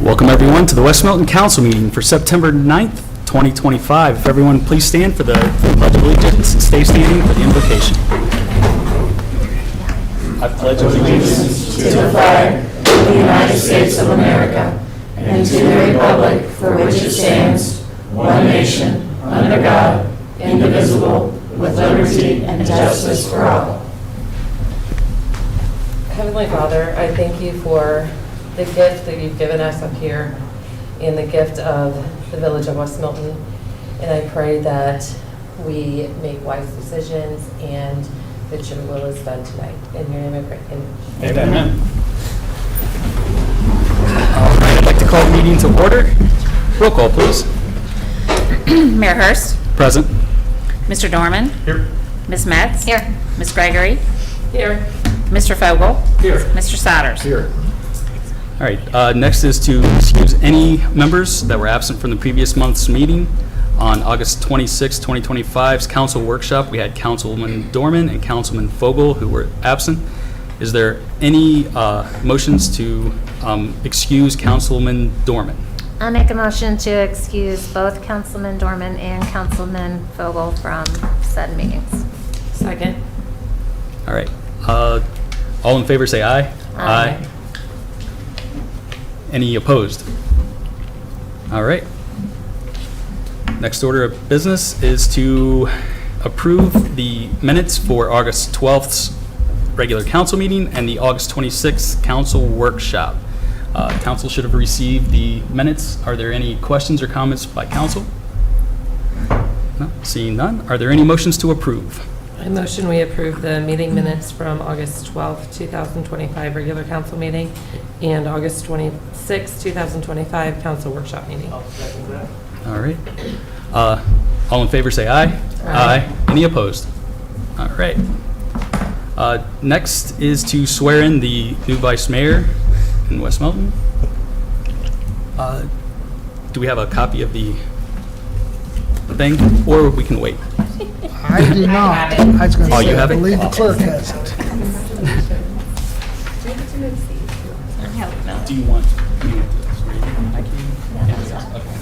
Welcome everyone to the West Milton Council meeting for September 9th, 2025. If everyone please stand for the Pledge of Allegiance and stay standing for the invocation. I pledge allegiance to the flag of the United States of America and to the republic for which it stands, one nation, under God, indivisible, with liberty and justice for all. Heavenly Father, I thank you for the gift that you've given us up here in the gift of the village of West Milton. And I pray that we make wise decisions and that your will is done tonight. In your name I pray. Amen. Amen. All right, I'd like to call the meeting to order. Roll call, please. Mayor Hurst. Present. Mr. Dorman. Here. Ms. Metz. Here. Ms. Gregory. Here. Mr. Fogel. Here. Mr. Souders. Here. All right, next is to excuse any members that were absent from the previous month's meeting. On August 26, 2025's council workshop, we had Councilman Dorman and Councilman Fogel who were absent. Is there any motions to excuse Councilman Dorman? I'll make a motion to excuse both Councilman Dorman and Councilman Fogel from said meetings. Second. All right, all in favor say aye. Aye. Any opposed? All right. Next order of business is to approve the minutes for August 12th's regular council meeting and the August 26th council workshop. Council should have received the minutes. Are there any questions or comments by council? No, seeing none. Are there any motions to approve? I motion we approve the meeting minutes from August 12th, 2025 regular council meeting and August 26th, 2025 council workshop meeting. All right. All in favor say aye. Aye. Any opposed? All right. Next is to swear in the new vice mayor in West Milton. Do we have a copy of the thing, or we can wait? I do not. I was going to Oh, you say, I have it? believe the clerk has it. Do you want me to swear you in? I can. Yeah, okay.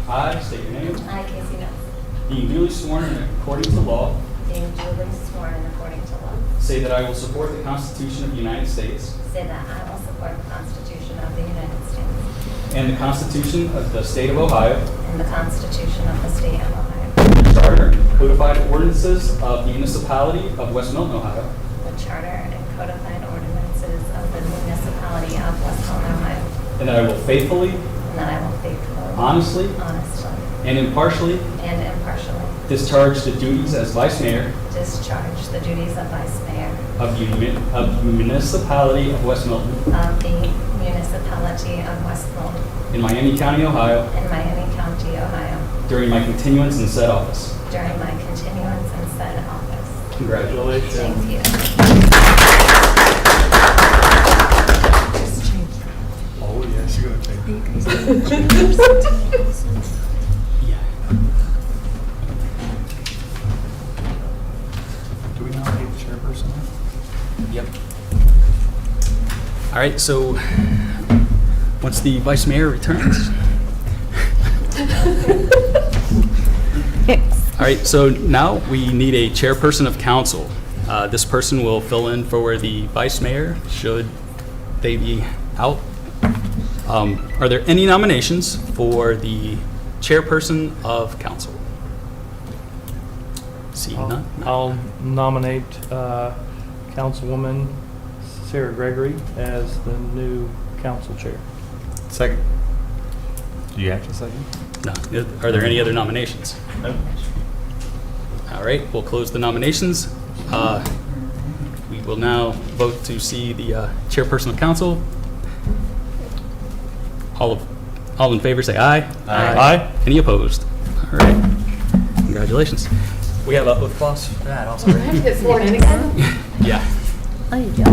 I state your name. I, Casey Metz, Being duly sworn and according to law, being duly sworn and according to law, say that I will support the Constitution of the United States say that I will support the Constitution of the United States and the Constitution of the State of Ohio, and the Constitution of the State of Ohio, the Charter and codified ordinances of the municipality of West Milton, Ohio, the Charter and codified ordinances of the municipality of West Milton, Ohio, and that I will faithfully, and that I will faithfully, honestly, honestly, and impartially and impartially discharge the duties as vice mayor discharge the duties of Vice Mayor of the municipality of West Milton of the municipality of West Milton in Miami County, Ohio, in Miami County, Ohio, during my continuance in said office. during my continuance in said office. Congratulations. Thank you. Oh, yes, you're going to take Yeah. Do we nominate the chairperson? Yep. All right, so once the vice mayor returns. All right, so now we need a chairperson of council. This person will fill in for the vice mayor should they be out. Are there any nominations for the chairperson of council? See none? I'll nominate Councilwoman Sarah Gregory as the new council chair. Second. Do you have to second? No. Are there any other nominations? No. All right, we'll close the nominations. We will now vote to see the chairperson of council. All in favor say aye. Aye. Any opposed? All right. Congratulations. We have a oath clause for that also, right? Get sworn in again? Yeah. Oh, you do?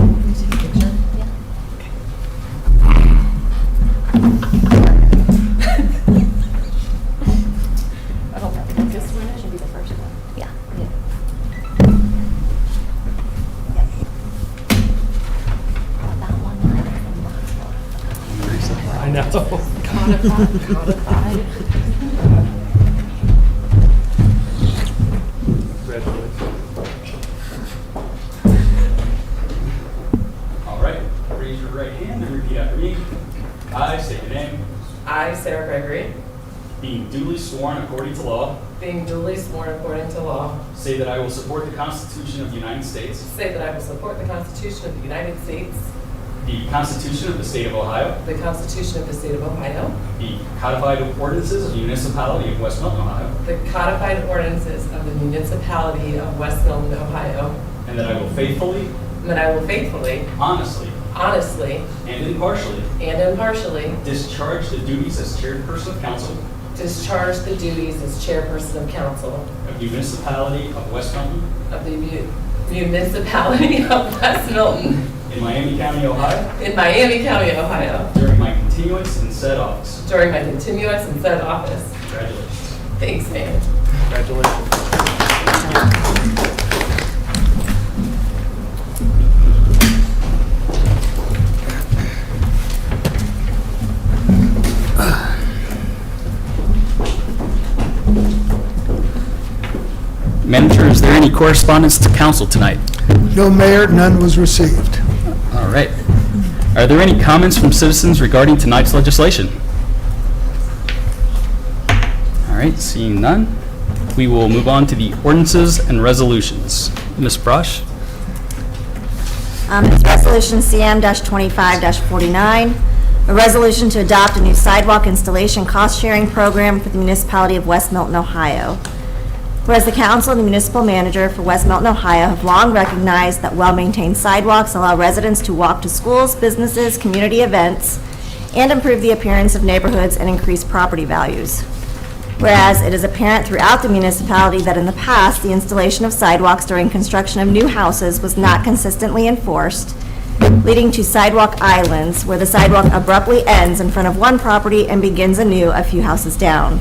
I don't know. Get sworn in should be the first one. Yeah. That one line is the last one. I know. Codified. Congratulations. All right, raise your right hand and repeat after me. I state your name, I, Sarah Gregory, being duly sworn according to law, being duly sworn according to law, say that I will support the Constitution of the United States, say that I will support the Constitution of the United States, the Constitution of the State of Ohio, the Constitution of the State of Ohio, the codified ordinances of the municipality of West Milton, Ohio, the codified ordinances of the municipality of West Milton, Ohio, and that I will faithfully, and that I will faithfully, honestly, honestly, and impartially and impartially discharge the duties as chairperson of council discharge the duties as chairperson of council of the municipality of West Milton of the municipality of West Milton in Miami County, Ohio, in Miami County, Ohio, during my continuance in said office. during my continuance in said office. Congratulations. Thanks, man. Congratulations. Manager, is there any correspondence to council tonight? No, Mayor, none was received. All right. Are there any comments from citizens regarding tonight's legislation? All right, seeing none, we will move on to the ordinances and resolutions. Ms. Brush? It's Resolution CM-25-49, a resolution to adopt a new sidewalk installation cost-sharing program for the municipality of West Milton, Ohio. Whereas the council and the municipal manager for West Milton, Ohio have long recognized that well-maintained sidewalks allow residents to walk to schools, businesses, community events, and improve the appearance of neighborhoods and increase property values. Whereas it is apparent throughout the municipality that in the past, the installation of sidewalks during construction of new houses was not consistently enforced, leading to sidewalk islands where the sidewalk abruptly ends in front of one property and begins anew a few houses down.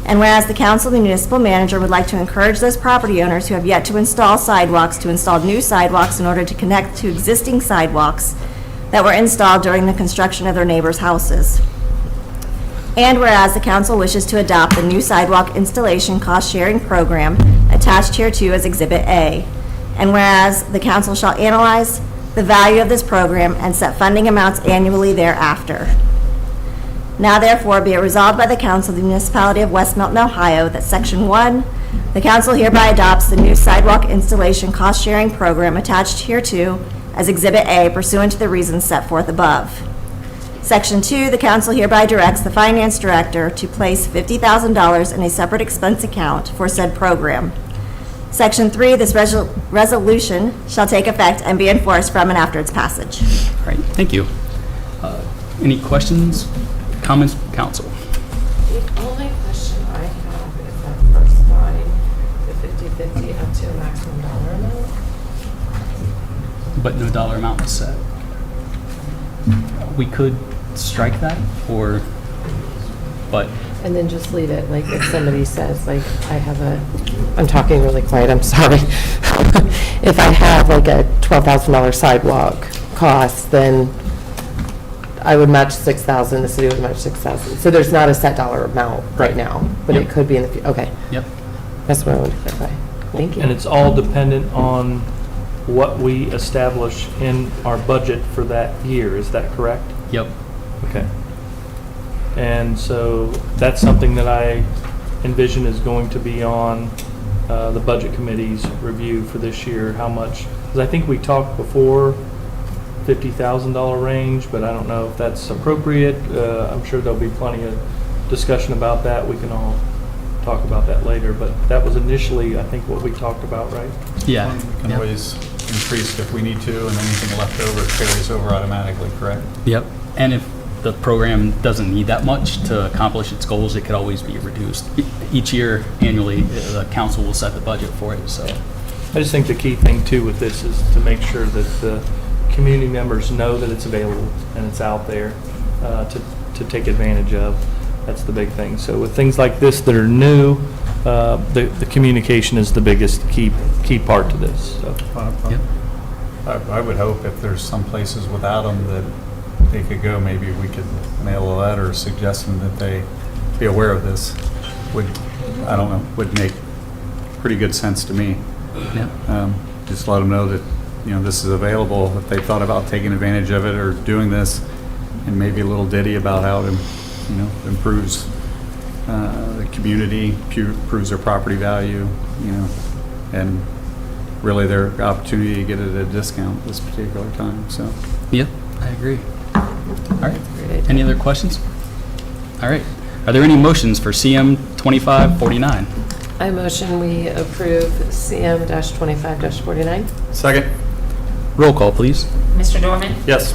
And whereas the council and the municipal manager would like to encourage those property owners who have yet to install sidewalks to install new sidewalks in order to connect to existing sidewalks that were installed during the construction of their neighbors' houses. And whereas the council wishes to adopt the new sidewalk installation cost-sharing program attached hereto as Exhibit A. And whereas the council shall analyze the value of this program and set funding amounts annually thereafter. Now therefore be it resolved by the council of the municipality of West Milton, Ohio, that Section 1, the council hereby adopts the new sidewalk installation cost-sharing program attached hereto as Exhibit A pursuant to the reasons set forth above. Section 2, the council hereby directs the finance director to place $50,000 in a separate expense account for said program. Section 3, this resolution shall take effect and be enforced from and after its passage. All right, thank you. Any questions, comments from council? The only question I have is that first line, the 50/50 up to a maximum dollar amount. But no dollar amount was set. We could strike that, or, but, And then just leave it, like if somebody says, like, I'm talking really quiet, I'm sorry. If I have like a $12,000 sidewalk cost, then I would match 6,000, the city would match 6,000. So there's not a set dollar amount right now, but it Yep. could be in the future. Okay, yep. that's what I wanted to clarify. Thank you. And it's all dependent on what we establish in our budget for that year, is that correct? Yep. Okay. And so that's something that I envision is going to be on the budget committee's review for this year, how much, because I think we talked before, $50,000 range, but I don't know if that's appropriate. I'm sure there'll be plenty of discussion about that. We can all talk about that later, but that was initially, I think, what we talked about, right? Yeah. We can Yep. always increase if we need to, and anything left over carries over automatically, correct? Yep. And if the program doesn't need that much to accomplish its goals, it could always be reduced. Each year, annually, the council will set the budget for it, so. I just think the key thing too with this is to make sure that the community members know that it's available and it's out there to take advantage of. That's the big thing. So with things like this that are new, the communication is the biggest key part to this. So. Yep. I would hope if there's some places without them that they could go, maybe we could mail a letter suggesting that they be aware of this. Would make pretty good sense to me. Yeah. Just let them know that, this is available, if they thought about taking advantage of it or doing this, and maybe a little ditty about how it, improves the community, improves their property value, and really their opportunity to get it at a discount this particular time, so. Yep, I agree. All right. Any other questions? All right. Are there any motions for CM 2549? I motion we approve CM-25-49. Second? Roll call, please. Mr. Dorman? Yes.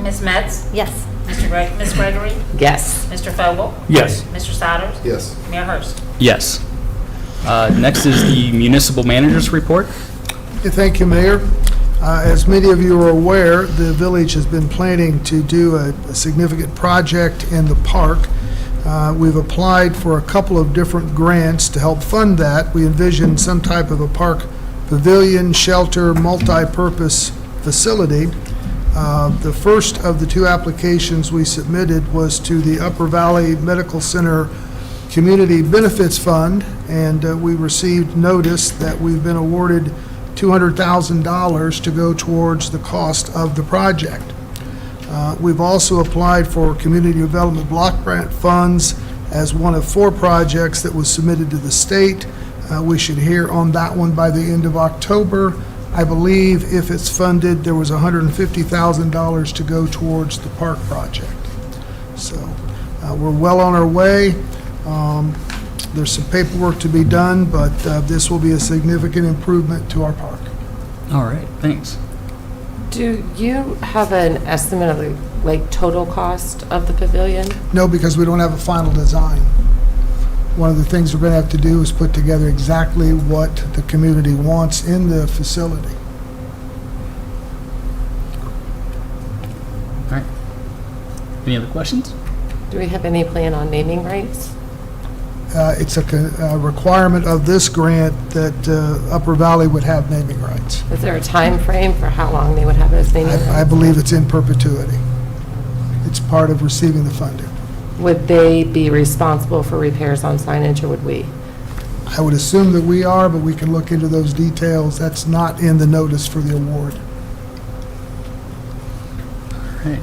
Ms. Metz? Yes. Ms. Gregory? Yes. Mr. Fogel? Yes. Mr. Souders? Yes. Mayor Hurst? Yes. Next is the municipal manager's report. Thank you, Mayor. As many of you are aware, the village has been planning to do a significant project in the park. We've applied for a couple of different grants to help fund that. We envision some type of a park pavilion, shelter, multi-purpose facility. The first of the two applications we submitted was to the Upper Valley Medical Center Community Benefits Fund, and we received notice that we've been awarded $200,000 to go towards the cost of the project. We've also applied for community development block grant funds as one of 4 projects that was submitted to the state. We should hear on that one by the end of October. I believe if it's funded, there was $150,000 to go towards the park project. So we're well on our way. There's some paperwork to be done, but this will be a significant improvement to our park. All right, thanks. Do you have an estimate of the total cost of the pavilion? No, because we don't have a final design. One of the things we're going to have to do is put together exactly what the community wants in the facility. All right. Any other questions? Do we have any plan on naming rights? It's a requirement of this grant that Upper Valley would have naming rights. Is there a time frame for how long they would have it as naming rights? I believe it's in perpetuity. It's part of receiving the funding. Would they be responsible for repairs on signage, or would we? I would assume that we are, but we can look into those details. That's not in the notice for the award. All right.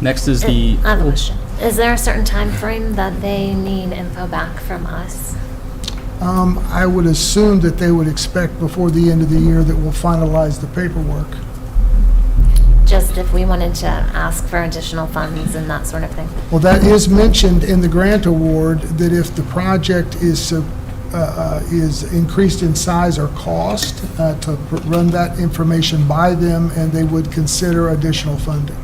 Next is the. I have a question. Is there a certain time frame that they need info back from us? I would assume that they would expect before the end of the year that we'll finalize the paperwork. Just if we wanted to ask for additional funds and that sort of thing? Well, that is mentioned in the grant award, that if the project is increased in size or cost, to run that information by them, and they would consider additional funding.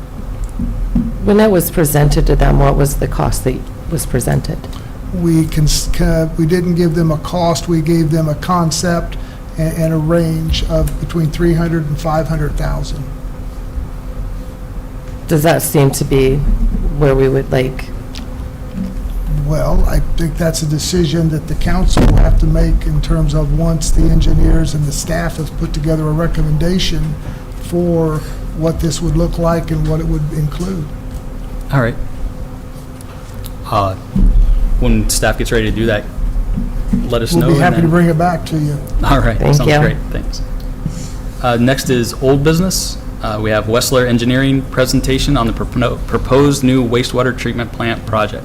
When that was presented to them, what was the cost that was presented? We didn't give them a cost, we gave them a concept and a range of between $300,000 and $500,000. Does that seem to be where we would Well, I think that's a decision that the council will have to make in terms of once the engineers and the staff have put together a recommendation for what this would look like and what it would include. All right. When staff gets ready to do that, let us know. We'll be happy and to then- bring it back to you. All right, Thank sounds you. great, thanks. Next is old business. We have Wessler Engineering presentation on the proposed new wastewater treatment plant project.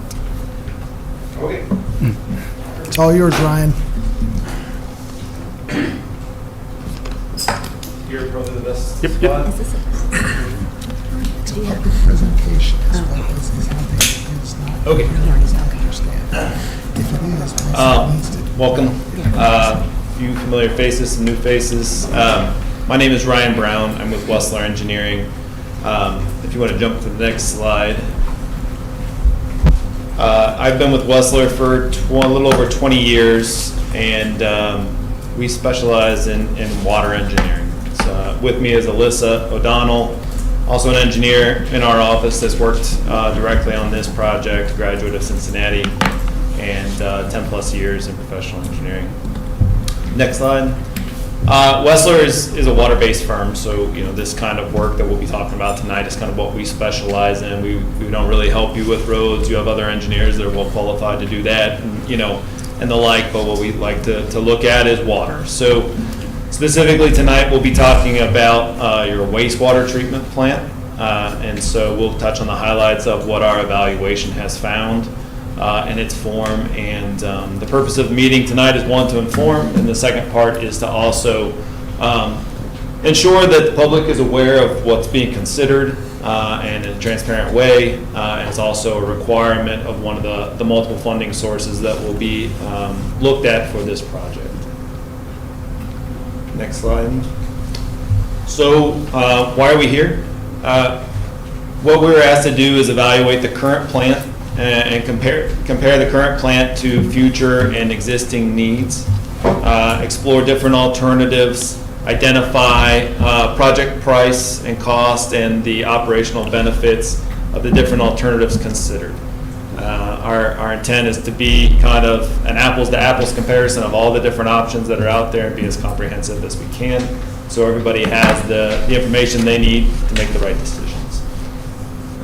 Okay. It's all yours, Ryan. You're probably the best Yep. spot. Presentation is what is how they, it's not. Okay. Understand. If it is, then it needs to. Welcome. Few familiar faces, some new faces. My name is Ryan Brown. I'm with Wessler Engineering. If you want to jump to the next slide. I've been with Wessler for a little over 20 years, and we specialize in water engineering. So, with me is Alyssa O'Donnell, also an engineer in our office that's worked directly on this project, graduate of Cincinnati, and 10 plus years in professional engineering. Next slide. Wessler is a water-based firm, so this kind of work that we'll be talking about tonight is kind of what we specialize in. We don't really help you with roads. You have other engineers that are well qualified to do that, and the like. But what we like to look at is water. So specifically tonight, we'll be talking about your wastewater treatment plant, and so we'll touch on the highlights of what our evaluation has found in its form. And the purpose of the meeting tonight is, one, to inform, and the second part is to also ensure that the public is aware of what's being considered and in a transparent way. And it's also a requirement of one of the multiple funding sources that will be looked at for this project. Next slide. So why are we here? What we were asked to do is evaluate the current plant and compare the current plant to future and existing needs, explore different alternatives, identify project price and cost and the operational benefits of the different alternatives considered. Our intent is to be kind of an apples to apples comparison of all the different options that are out there and be as comprehensive as we can, so everybody has the information they need to make the right decisions.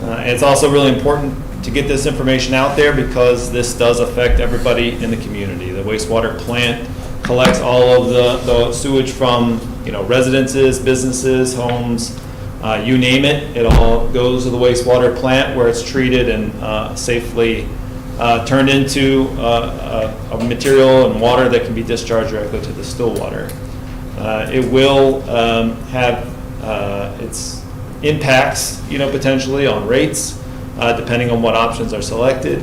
And it's also really important to get this information out there because this does affect everybody in the community. The wastewater plant collects all of the sewage from residences, businesses, homes, you name it. It all goes to the wastewater plant where it's treated and safely turned into a material and water that can be discharged directly to the still water. It will have its impacts, potentially on rates, depending on what options are selected.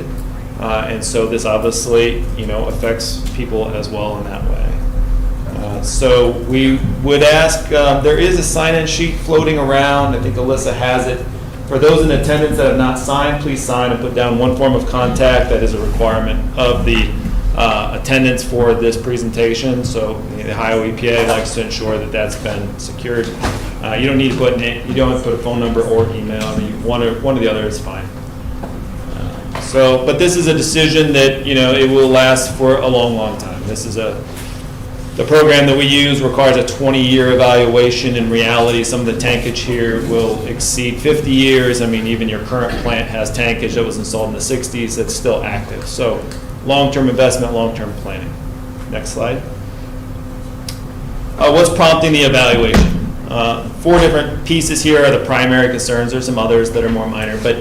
And so this obviously, affects people as well in that way. So we would ask, there is a sign-in sheet floating around. I think Alyssa has it. For those in attendance that have not signed, please sign and put down one form of contact. That is a requirement of the attendance for this presentation. So the Ohio EPA likes to ensure that that's been secured. You don't need to put you don't have to put a phone number or email. I mean, one or the other is fine. But this is a decision that it will last for a long, long time. This is the program that we use requires a 20-year evaluation. In reality, some of the tankage here will exceed 50 years. I mean, even your current plant has tankage that was installed in the 60s that's still active. So long-term investment, long-term planning. Next slide. What's prompting the evaluation? 4 different pieces here are the primary concerns. There's some others that are more minor, but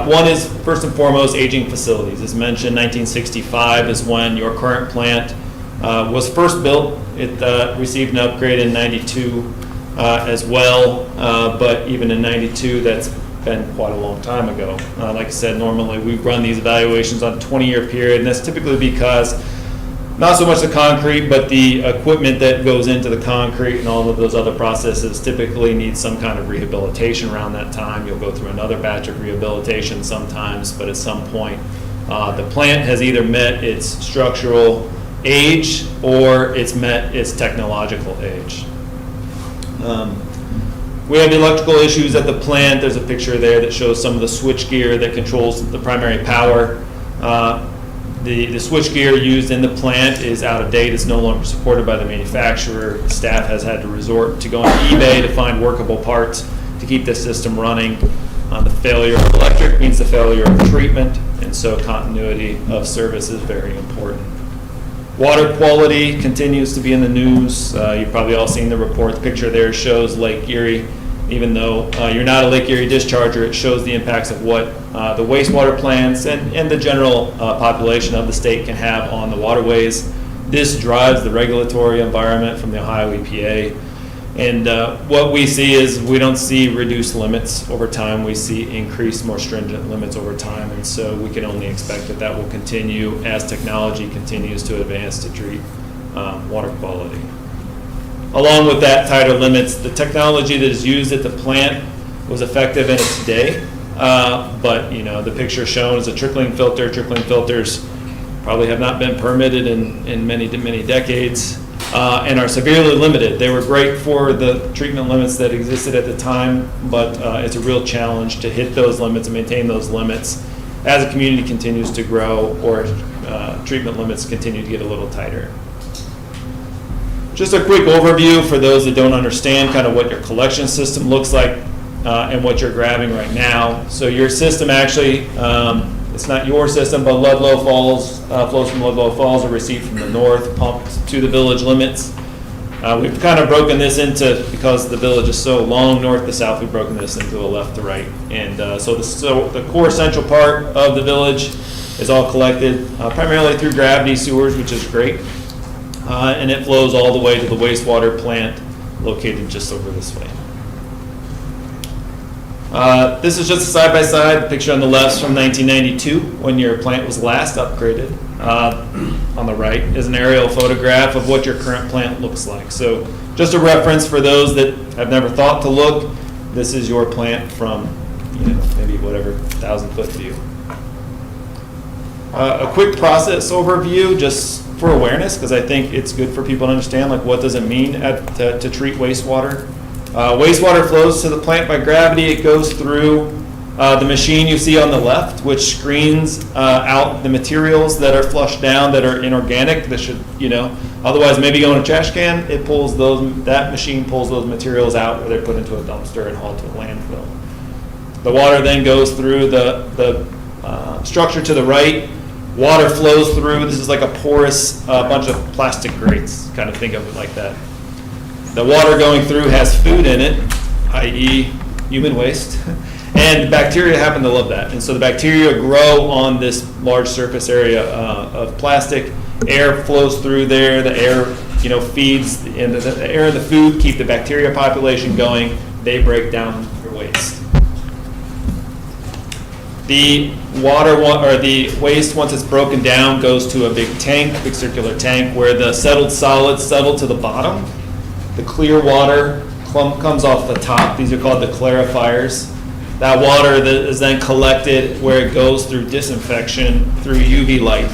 one is, first and foremost, aging facilities. As mentioned, 1965 is when your current plant was first built. It received an upgrade in 92 as well, but even in 92, that's been quite a long time ago. Like I said, normally we run these evaluations on a 20-year period, and that's typically because not so much the concrete, but the equipment that goes into the concrete and all of those other processes typically need some kind of rehabilitation around that time. You'll go through another batch of rehabilitation sometimes, but at some point, the plant has either met its structural age or it's met its technological age. We have electrical issues at the plant. There's a picture there that shows some of the switch gear that controls the primary power. The switch gear used in the plant is out of date. It's no longer supported by the manufacturer. Staff has had to resort to going to eBay to find workable parts to keep this system running. The failure of electric means the failure of treatment, and so continuity of service is very important. Water quality continues to be in the news. You've probably all seen the report. The picture there shows Lake Erie. Even though you're not a Lake Erie discharger, it shows the impacts of what the wastewater plants and the general population of the state can have on the waterways. This drives the regulatory environment from the Ohio EPA. And what we see is we don't see reduced limits over time. We see increased, more stringent limits over time. And so we can only expect that that will continue as technology continues to advance to treat water quality. Along with that tighter limits, the technology that is used at the plant was effective in its day. But, you know, the picture shown is a trickling filter. Trickling filters probably have not been permitted in many decades, and are severely limited. They were great for the treatment limits that existed at the time, but it's a real challenge to hit those limits and maintain those limits as the community continues to grow or treatment limits continue to get a little tighter. Just a quick overview for those that don't understand kind of what your collection system looks like and what you're grabbing right now. So your system actually, it's not your system, but Ludlow Falls, flows from Ludlow Falls are received from the north, pumped to the village limits. We've kind of broken this into, because the village is so long north to south, we've broken this into a left to right. And so the core central part of the village is all collected primarily through gravity sewers, which is great. And it flows all the way to the wastewater plant located just over this way. This is just a side-by-side. The picture on the left is from 1992, when your plant was last upgraded. On the right is an aerial photograph of what your current plant looks like. So just a reference for those that have never thought to look, this is your plant from, you know, maybe whatever 1,000-foot view. A quick process overview, just for awareness, because I think it's good for people to understand, like, what does it mean to treat wastewater. Wastewater flows to the plant by gravity. It goes through the machine you see on the left, which screens out the materials that are flushed down that are inorganic, that should, you know, otherwise maybe go in a trash can. It pulls those, that machine pulls those materials out, where they're put into a dumpster and hauled to a landfill. The water then goes through the structure to the right. Water flows through. This is like a porous bunch of plastic grates, kind of think of it like that. The water going through has food in it, i.e. human waste, and bacteria happen to love that. And so the bacteria grow on this large surface area of plastic. Air flows through there. The air, you know, feeds, and the air and the food keep the bacteria population going. They break down your waste. The water, or the waste, once it's broken down, goes to a big tank, big circular tank, where the settled solids settle to the bottom. The clear water comes off the top. These are called the clarifiers. That water that is then collected, where it goes through disinfection through UV light,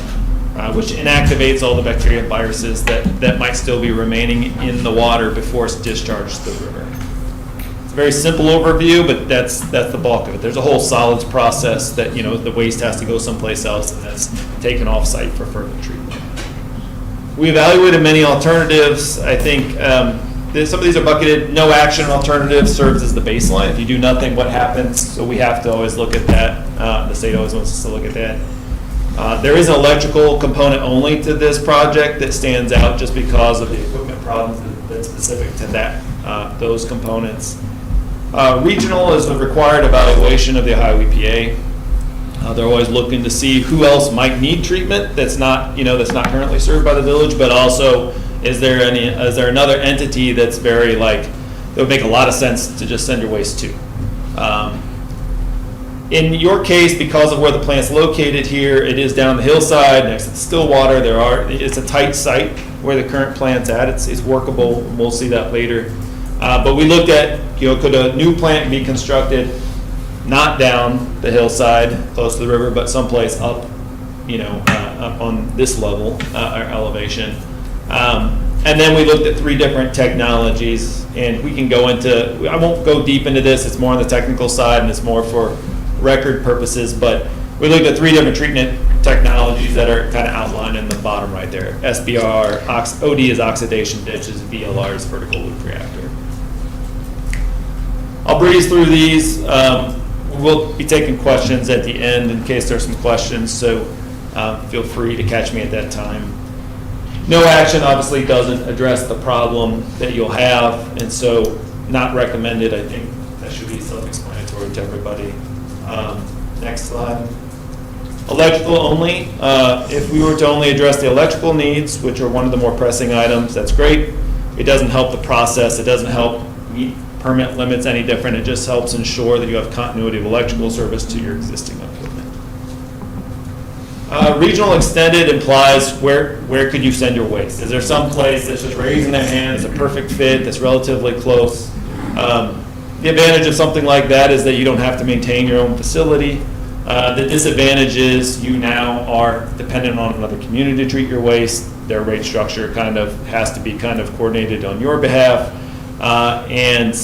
which inactivates all the bacteria and viruses that might still be remaining in the water before it's discharged to the river. It's a very simple overview, but that's the bulk of it. There's a whole solids process that, you know, the waste has to go someplace else, and that's taken off site for further treatment. We evaluated many alternatives. I think some of these are bucketed. No action alternative serves as the baseline. If you do nothing, what happens? So we have to always look at that. The state always wants us to look at that. There is an electrical component only to this project that stands out just because of the equipment problems that's specific to that, those components. Regional is a required evaluation of the Ohio EPA. They're always looking to see who else might need treatment that's not currently served by the village, but also is there another entity that's very, like, that would make a lot of sense to just send your waste to. In your case, because of where the plant's located here, it is down the hillside next to the Stillwater. It's a tight site where the current plant's at. It's workable. We'll see that later. But we looked at, could a new plant be constructed not down the hillside close to the river, but someplace up, up on this level or elevation. And then we looked at 3 different technologies, and we can go into, I won't go deep into this, it's more on the technical side and it's more for record purposes, but we looked at 3 different treatment technologies that are kind of outlined in the bottom right there. SBR, OD is oxidation ditches, VLR is vertical loop reactor. I'll breeze through these. We'll be taking questions at the end in case there's some questions, so feel free to catch me at that time. No action obviously doesn't address the problem that you'll have, and so not recommended. I think that should be self-explanatory to everybody. Next slide. Electrical only. If we were to only address the electrical needs, which are one of the more pressing items, that's great. It doesn't help the process. It doesn't help meet permit limits any different. It just helps ensure that you have continuity of electrical service to your existing equipment. Regional extended implies where could you send your waste? Is there some place that's just raising their hand, it's a perfect fit, that's relatively close? The advantage of something like that is that you don't have to maintain your own facility. The disadvantage is you now are dependent on another community to treat your waste. Their rate structure kind of has to be kind of coordinated on your behalf. And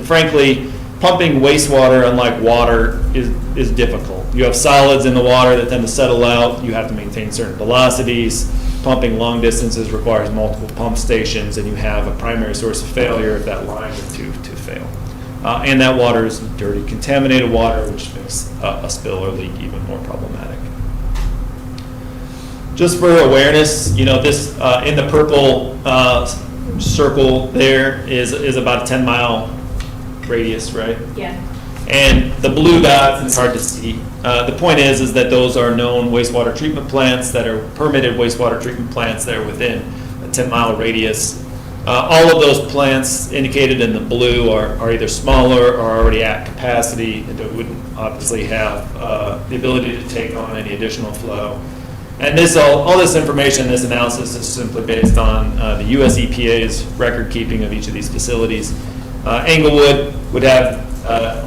frankly, pumping wastewater, unlike water, is difficult. You have solids in the water that tend to settle out. You have to maintain certain velocities. Pumping long distances requires multiple pump stations, and you have a primary source of failure if that line were to fail. And that water is dirty, contaminated water, which makes a spill or leak even more problematic. Just for awareness, this in the purple circle there is about a 10-mile radius, right? Yeah. And the blue dots, it's hard to see. The point is that those are known wastewater treatment plants that are permitted wastewater treatment plants that are within a 10-mile radius. All of those plants indicated in the blue are either smaller or already at capacity and wouldn't obviously have the ability to take on any additional flow. And all this information, this analysis is simply based on the US EPA's record keeping of each of these facilities. Englewood would have,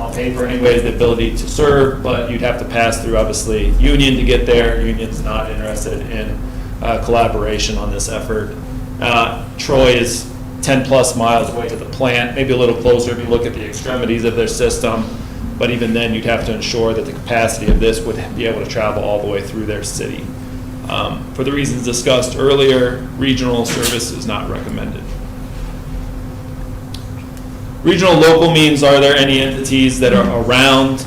on paper anyways, the ability to serve, but you'd have to pass through, obviously, Union to get there. Union's not interested in collaboration on this effort. Troy is 10 plus miles away to the plant, maybe a little closer if you look at the extremities of their system, but even then you'd have to ensure that the capacity of this would be able to travel all the way through their city. For the reasons discussed earlier, regional service is not recommended. Regional local means, are there any entities that are around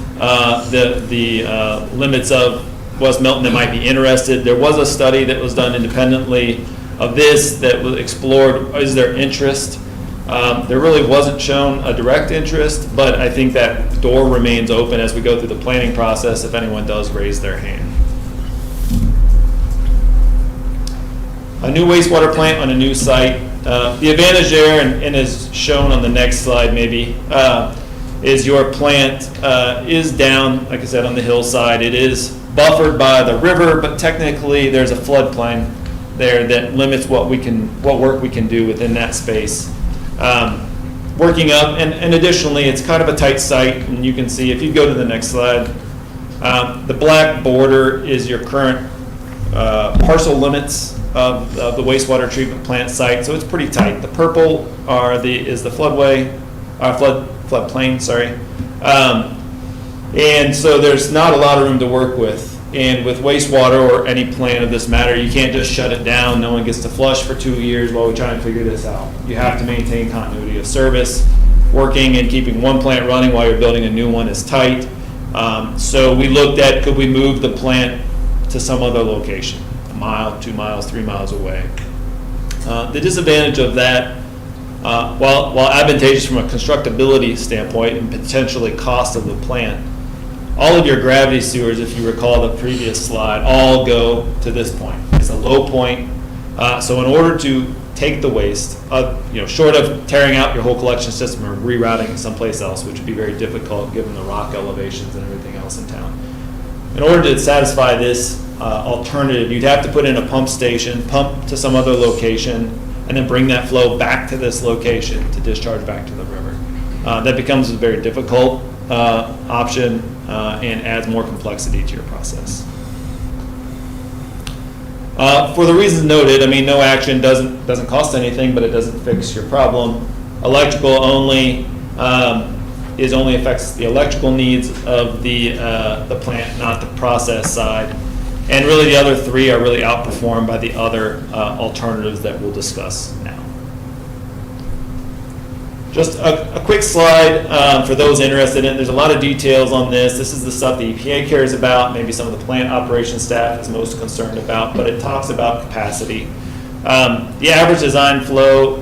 the limits of West Milton that might be interested? There was a study that was done independently of this that was explored, is there interest? There really wasn't shown a direct interest, but I think that door remains open as we go through the planning process if anyone does raise their hand. A new wastewater plant on a new site. The advantage there, and is shown on the next slide maybe, is your plant is down, like I said, on the hillside. It is buffered by the river, but technically there's a floodplain there that limits what work we can do within that space. Working up, and additionally, it's kind of a tight site, and you can see, if you go to the next slide, the black border is your current parcel limits of the wastewater treatment plant site, so it's pretty tight. The purple is the floodplain, sorry. And so there's not a lot of room to work with. And with wastewater or any plant of this matter, you can't just shut it down. No one gets to flush for 2 years while we try and figure this out. You have to maintain continuity of service. Working and keeping one plant running while you're building a new one is tight. So we looked at, could we move the plant to some other location, 1 mile, 2 miles, 3 miles away. The disadvantage of that, while advantageous from a constructability standpoint and potentially cost of the plant, all of your gravity sewers, if you recall the previous slide, all go to this point. It's a low point. So in order to take the waste, short of tearing out your whole collection system or rerouting it someplace else, which would be very difficult given the rock elevations and everything else in town. In order to satisfy this alternative, you'd have to put in a pump station, pump to some other location, and then bring that flow back to this location to discharge back to the river. That becomes a very difficult option and adds more complexity to your process. For the reasons noted, no action doesn't cost anything, but it doesn't fix your problem. Electrical only only affects the electrical needs of the plant, not the process side. And really the other three are really outperformed by the other alternatives that we'll discuss now. Just a quick slide for those interested in it. There's a lot of details on this. This is the stuff the EPA cares about, maybe some of the plant operations staff is most concerned about, but it talks about capacity. The average design flow,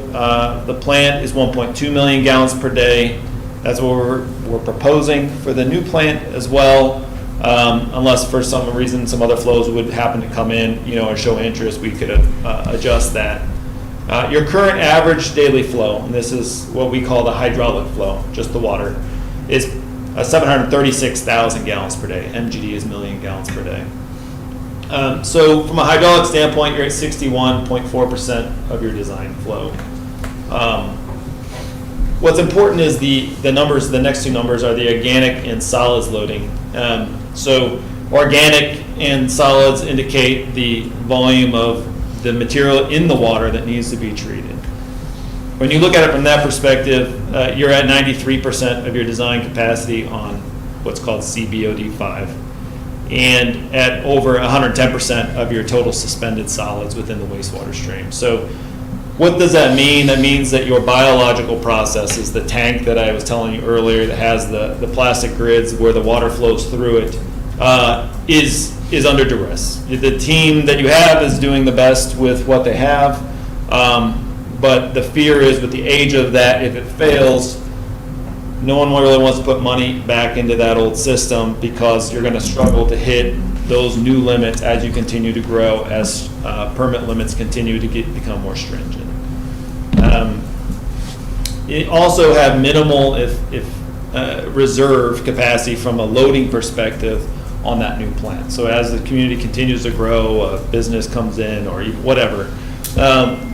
the plant is 1.2 million gallons per day. That's what we're proposing for the new plant as well. Unless for some reason some other flows would happen to come in, or show interest, we could adjust that. Your current average daily flow, and this is what we call the hydraulic flow, just the water, is 736,000 gallons per day. MGD is million gallons per day. So from a hydraulic standpoint, you're at 61.4% of your design flow. what's important is the numbers, the next two numbers are the organic and solids loading. So organic and solids indicate the volume of the material in the water that needs to be treated. When you look at it from that perspective, you're at 93% of your design capacity on what's called CBOD5, and at over 110% of your total suspended solids within the wastewater stream. So what does that mean? That means that your biological processes, the tank that I was telling you earlier that has the plastic grids where the water flows through it, is under duress. The team that you have is doing the best with what they have, but the fear is with the age of that, if it fails, no one really wants to put money back into that old system because you're going to struggle to hit those new limits as you continue to grow, as permit limits continue to become more stringent. It also have minimal, if reserve capacity from a loading perspective on that new plant. So as the community continues to grow, a business comes in or whatever,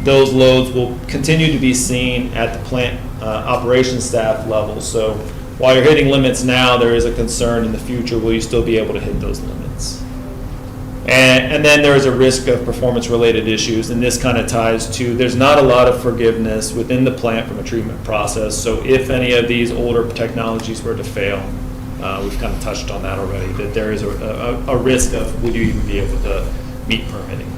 those loads will continue to be seen at the plant operations staff level. So while you're hitting limits now, there is a concern in the future, will you still be able to hit those limits? And then there is a risk of performance-related issues, and this kind of ties to, there's not a lot of forgiveness within the plant from a treatment process. So if any of these older technologies were to fail, we've kind of touched on that already, that there is a risk of, would you even be able to meet permitting?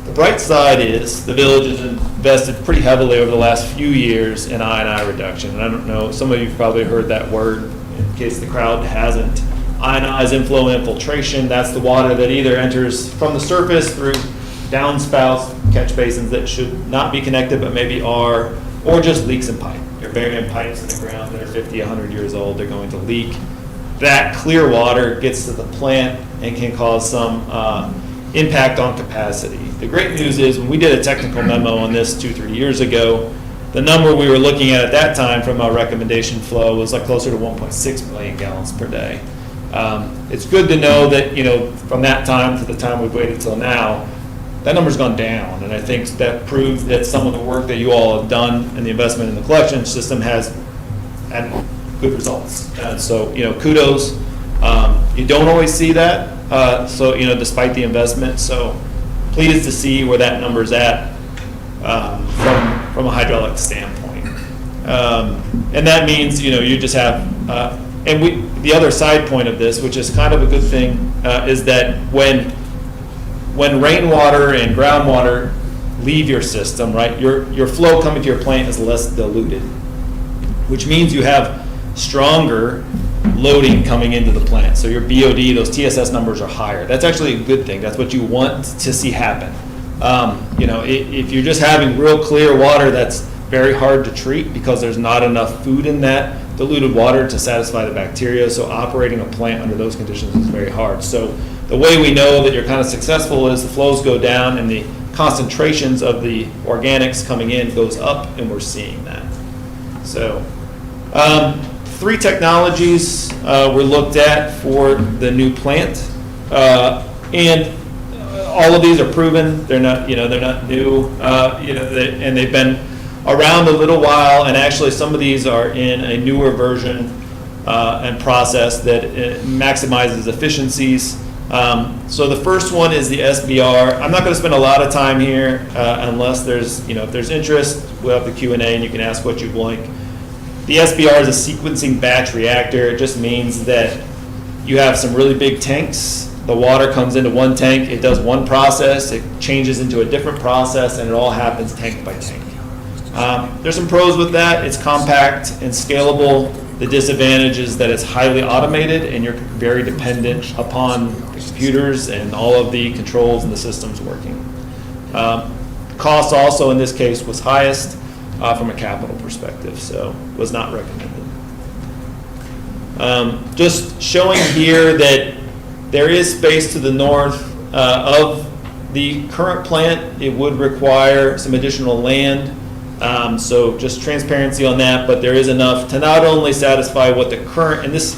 The bright side is the village has invested pretty heavily over the last few years in I&I reduction. And I don't know, some of you have probably heard that word, in case the crowd hasn't. I&I is inflow and infiltration. That's the water that either enters from the surface through downspouts, catch basins that should not be connected but maybe are, or just leaks in pipe. You're burying pipes in the ground that are 50, 100 years old, they're going to leak. That clear water gets to the plant and can cause some impact on capacity. The great news is when we did a technical memo on this 2-3 years ago, the number we were looking at that time from our recommendation flow was like closer to 1.6 million gallons per day. It's good to know that, from that time to the time we've waited till now, that number's gone down. And I think that proves that some of the work that you all have done and the investment in the collection system has had good results. And so, kudos. You don't always see that. Despite the investment. So pleased to see where that number's at from a hydraulic standpoint. And that means, you just have, the other side point of this, which is kind of a good thing, is that when rainwater and groundwater leave your system, right, your flow coming to your plant is less diluted, which means you have stronger loading coming into the plant. So your BOD, those TSS numbers are higher. That's actually a good thing. That's what you want to see happen. If you're just having real clear water that's very hard to treat because there's not enough food in that diluted water to satisfy the bacteria, so operating a plant under those conditions is very hard. So the way we know that you're kind of successful is the flows go down and the concentrations of the organics coming in goes up, and we're seeing that. So 3 technologies were looked at for the new plant, and all of these are proven. They're not new, and they've been around a little while. And actually, some of these are in a newer version and process that maximizes efficiencies. So the first one is the SBR. I'm not going to spend a lot of time here unless there's if there's interest. We'll have the Q&A, and you can ask what you'd like. The SBR is a sequencing batch reactor. It just means that you have some really big tanks. The water comes into one tank, it does one process, it changes into a different process, and it all happens tank by tank. There's some pros with that. It's compact and scalable. The disadvantage is that it's highly automated, and you're very dependent upon the computers and all of the controls and the systems working. Cost also in this case was highest. From a capital perspective, so was not recommended. Just showing here that there is space to the north of the current plant. It would require some additional land, so just transparency on that, but there is enough to not only satisfy what the current, and this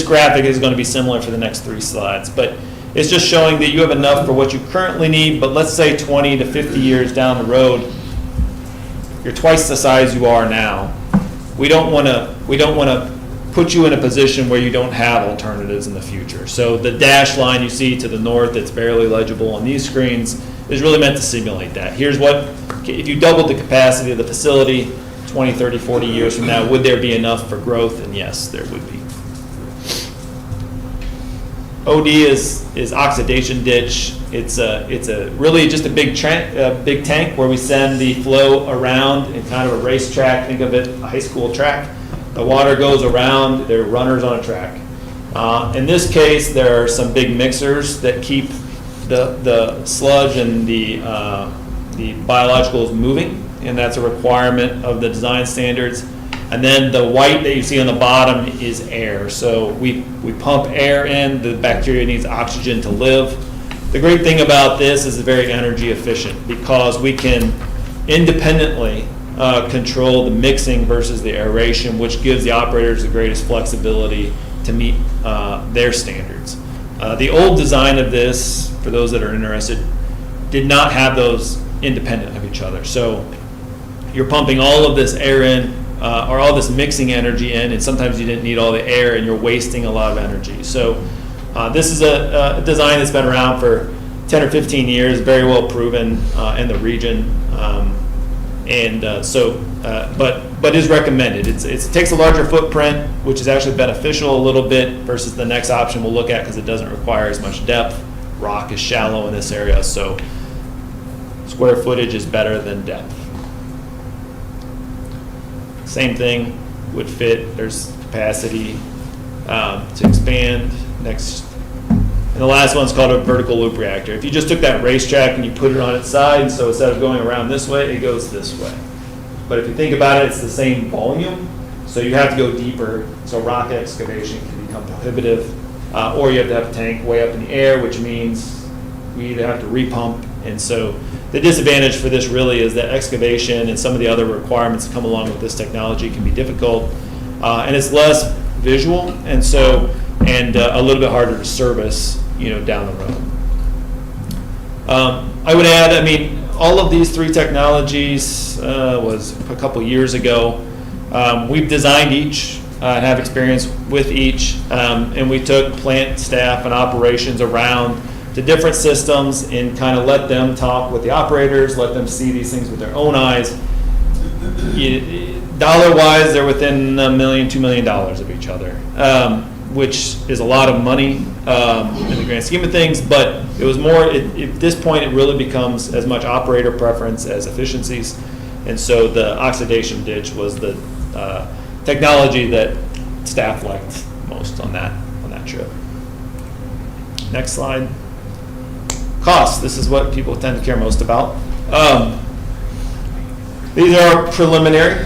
graphic is going to be similar for the next 3 slides, but it's just showing that you have enough for what you currently need, but let's say 20 to 50 years down the road, you're twice the size you are now. We don't want to put you in a position where you don't have alternatives in the future. So the dash line you see to the north that's barely legible on these screens is really meant to simulate that. Here's what, if you doubled the capacity of the facility 20, 30, 40 years from now, would there be enough for growth? And yes, there would be. OD is oxidation ditch. It's a really just a big tank where we send the flow around in kind of a racetrack. Think of it, a high school track. The water goes around. There are runners on a track. In this case, there are some big mixers that keep the sludge and the biologicals moving, and that's a requirement of the design standards. And then the white that you see on the bottom is air. So we pump air in. The bacteria needs oxygen to live. The great thing about this is it's very energy efficient because we can independently control the mixing versus the aeration, which gives the operators the greatest flexibility to meet their standards. The old design of this, for those that are interested, did not have those independent of each other. So you're pumping all of this air in, or all this mixing energy in, and sometimes you didn't need all the air and you're wasting a lot of energy. So this is a design that's been around for 10 or 15 years, very well proven in the region, but is recommended. It takes a larger footprint, which is actually beneficial a little bit versus the next option we'll look at because it doesn't require as much depth. Rock is shallow in this area, so square footage is better than depth. Same thing would fit. There's capacity to expand. Next, and the last one's called a vertical loop reactor. If you just took that racetrack and you put it on its side, so instead of going around this way, it goes this way. But if you think about it, it's the same volume, so you have to go deeper. So rock excavation can become prohibitive, or you have to have a tank way up in the air, which means we either have to repump. And so the disadvantage for this really is that excavation and some of the other requirements that come along with this technology can be difficult, and it's less visual, and a little bit harder to service, down the road. I would add, all of these three technologies was a couple years ago. We've designed each and have experience with each, and we took plant staff and operations around to different systems and kind of let them talk with the operators, let them see these things with their own eyes. Dollar-wise, they're within $1 million, $2 million of each other, which is a lot of money in the grand scheme of things, but it was more, at this point, it really becomes as much operator preference as efficiencies, and so the oxidation ditch was the technology that staff liked most on that trip. Next slide. Cost. This is what people tend to care most about. These are preliminary.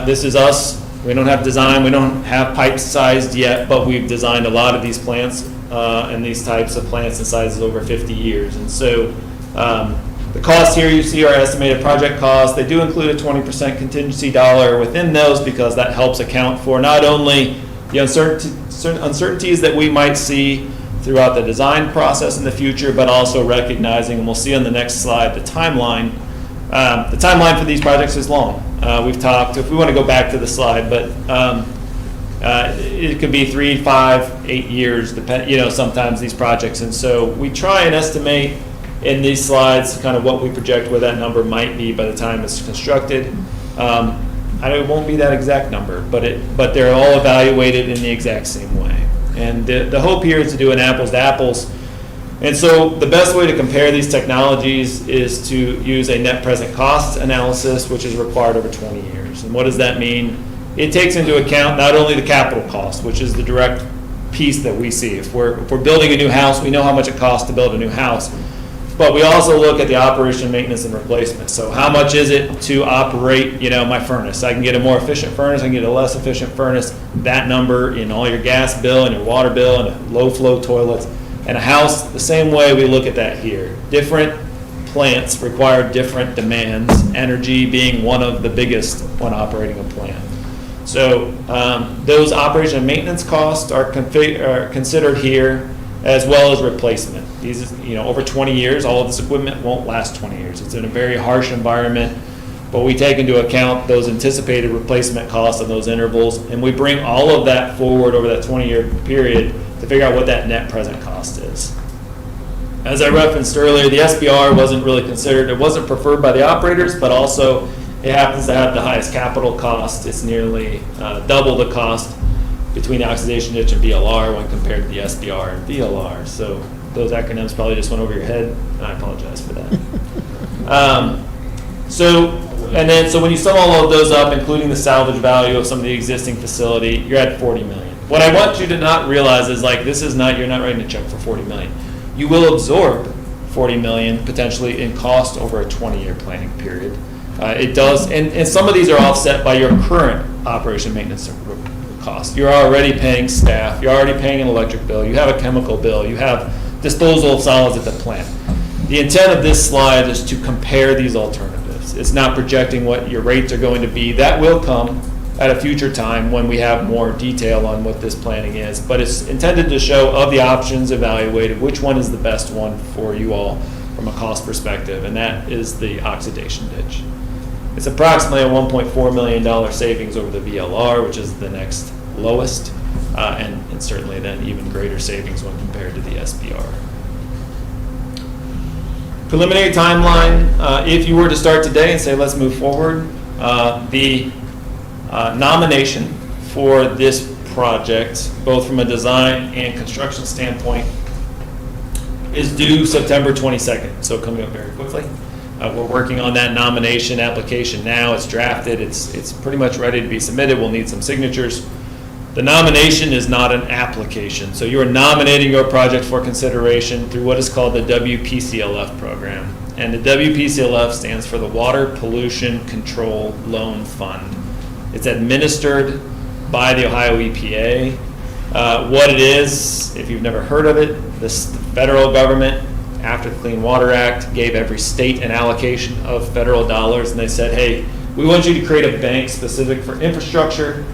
This is us. We don't have design. We don't have pipes sized yet, but we've designed a lot of these plants and these types of plants and sizes over 50 years. And so the costs here you see are estimated project costs. They do include a 20% contingency dollar within those because that helps account for not only the uncertainties that we might see throughout the design process in the future, but also recognizing, and we'll see on the next slide, the timeline. The timeline for these projects is long. We've talked, if we want to go back to the slide, but it could be 3, 5, 8 years, sometimes these projects. And so we try and estimate in these slides kind of what we project where that number might be by the time it's constructed. It won't be that exact number, but they're all evaluated in the exact same way. And the hope here is to do an apples to apples. And so the best way to compare these technologies is to use a net present cost analysis, which is required over 20 years. And what does that mean? It takes into account not only the capital cost, which is the direct piece that we see. If we're building a new house, we know how much it costs to build a new house. But we also look at the operation, maintenance, and replacement. So how much is it to operate, my furnace? I can get a more efficient furnace, I can get a less efficient furnace. That number in all your gas bill and your water bill and low flow toilets. And a house, the same way we look at that here. Different plants require different demands, energy being one of the biggest when operating a plant. So those operation and maintenance costs are considered here, as well as replacement. These, over 20 years, all of this equipment won't last 20 years. It's in a very harsh environment. but we take into account those anticipated replacement costs of those intervals, and we bring all of that forward over that 20-year period to figure out what that net present cost is. As I referenced earlier, the SBR wasn't really considered, it wasn't preferred by the operators, but also it happens to have the highest capital cost. It's nearly double the cost between the oxidation ditch and VLR when compared to the SBR and VLR. So those acronyms probably just went over your head, and I apologize for that. So when you sum all of those up, including the salvage value of some of the existing facility, you're at 40 million. What I want you to not realize is like, you're not writing a check for 40 million. You will absorb 40 million potentially in cost over a 20-year planning period. It does, and some of these are offset by your current operation maintenance cost. You're already paying staff, you're already paying an electric bill, you have a chemical bill, you have disposal of solids at the plant. The intent of this slide is to compare these alternatives. It's not projecting what your rates are going to be. That will come at a future time when we have more detail on what this planning is. But it's intended to show, of the options evaluated, which one is the best one for you all from a cost perspective, and that is the oxidation ditch. It's approximately a $1.4 million savings over the VLR, which is the next lowest, and certainly then even greater savings when compared to the SBR. Preliminary timeline, if you were to start today and say, let's move forward, the nomination for this project, both from a design and construction standpoint, is due September 22nd, so coming up very quickly. We're working on that nomination application now. It's drafted. It's pretty much ready to be submitted. We'll need some signatures. The nomination is not an application. So you are nominating your project for consideration through what is called the WPCLF program. And the WPCLF stands for the Water Pollution Control Loan Fund. It's administered by the Ohio EPA. What it is, if you've never heard of it, the federal government, after the Clean Water Act, gave every state an allocation of federal dollars, and they said, hey, we want you to create a bank specific for infrastructure,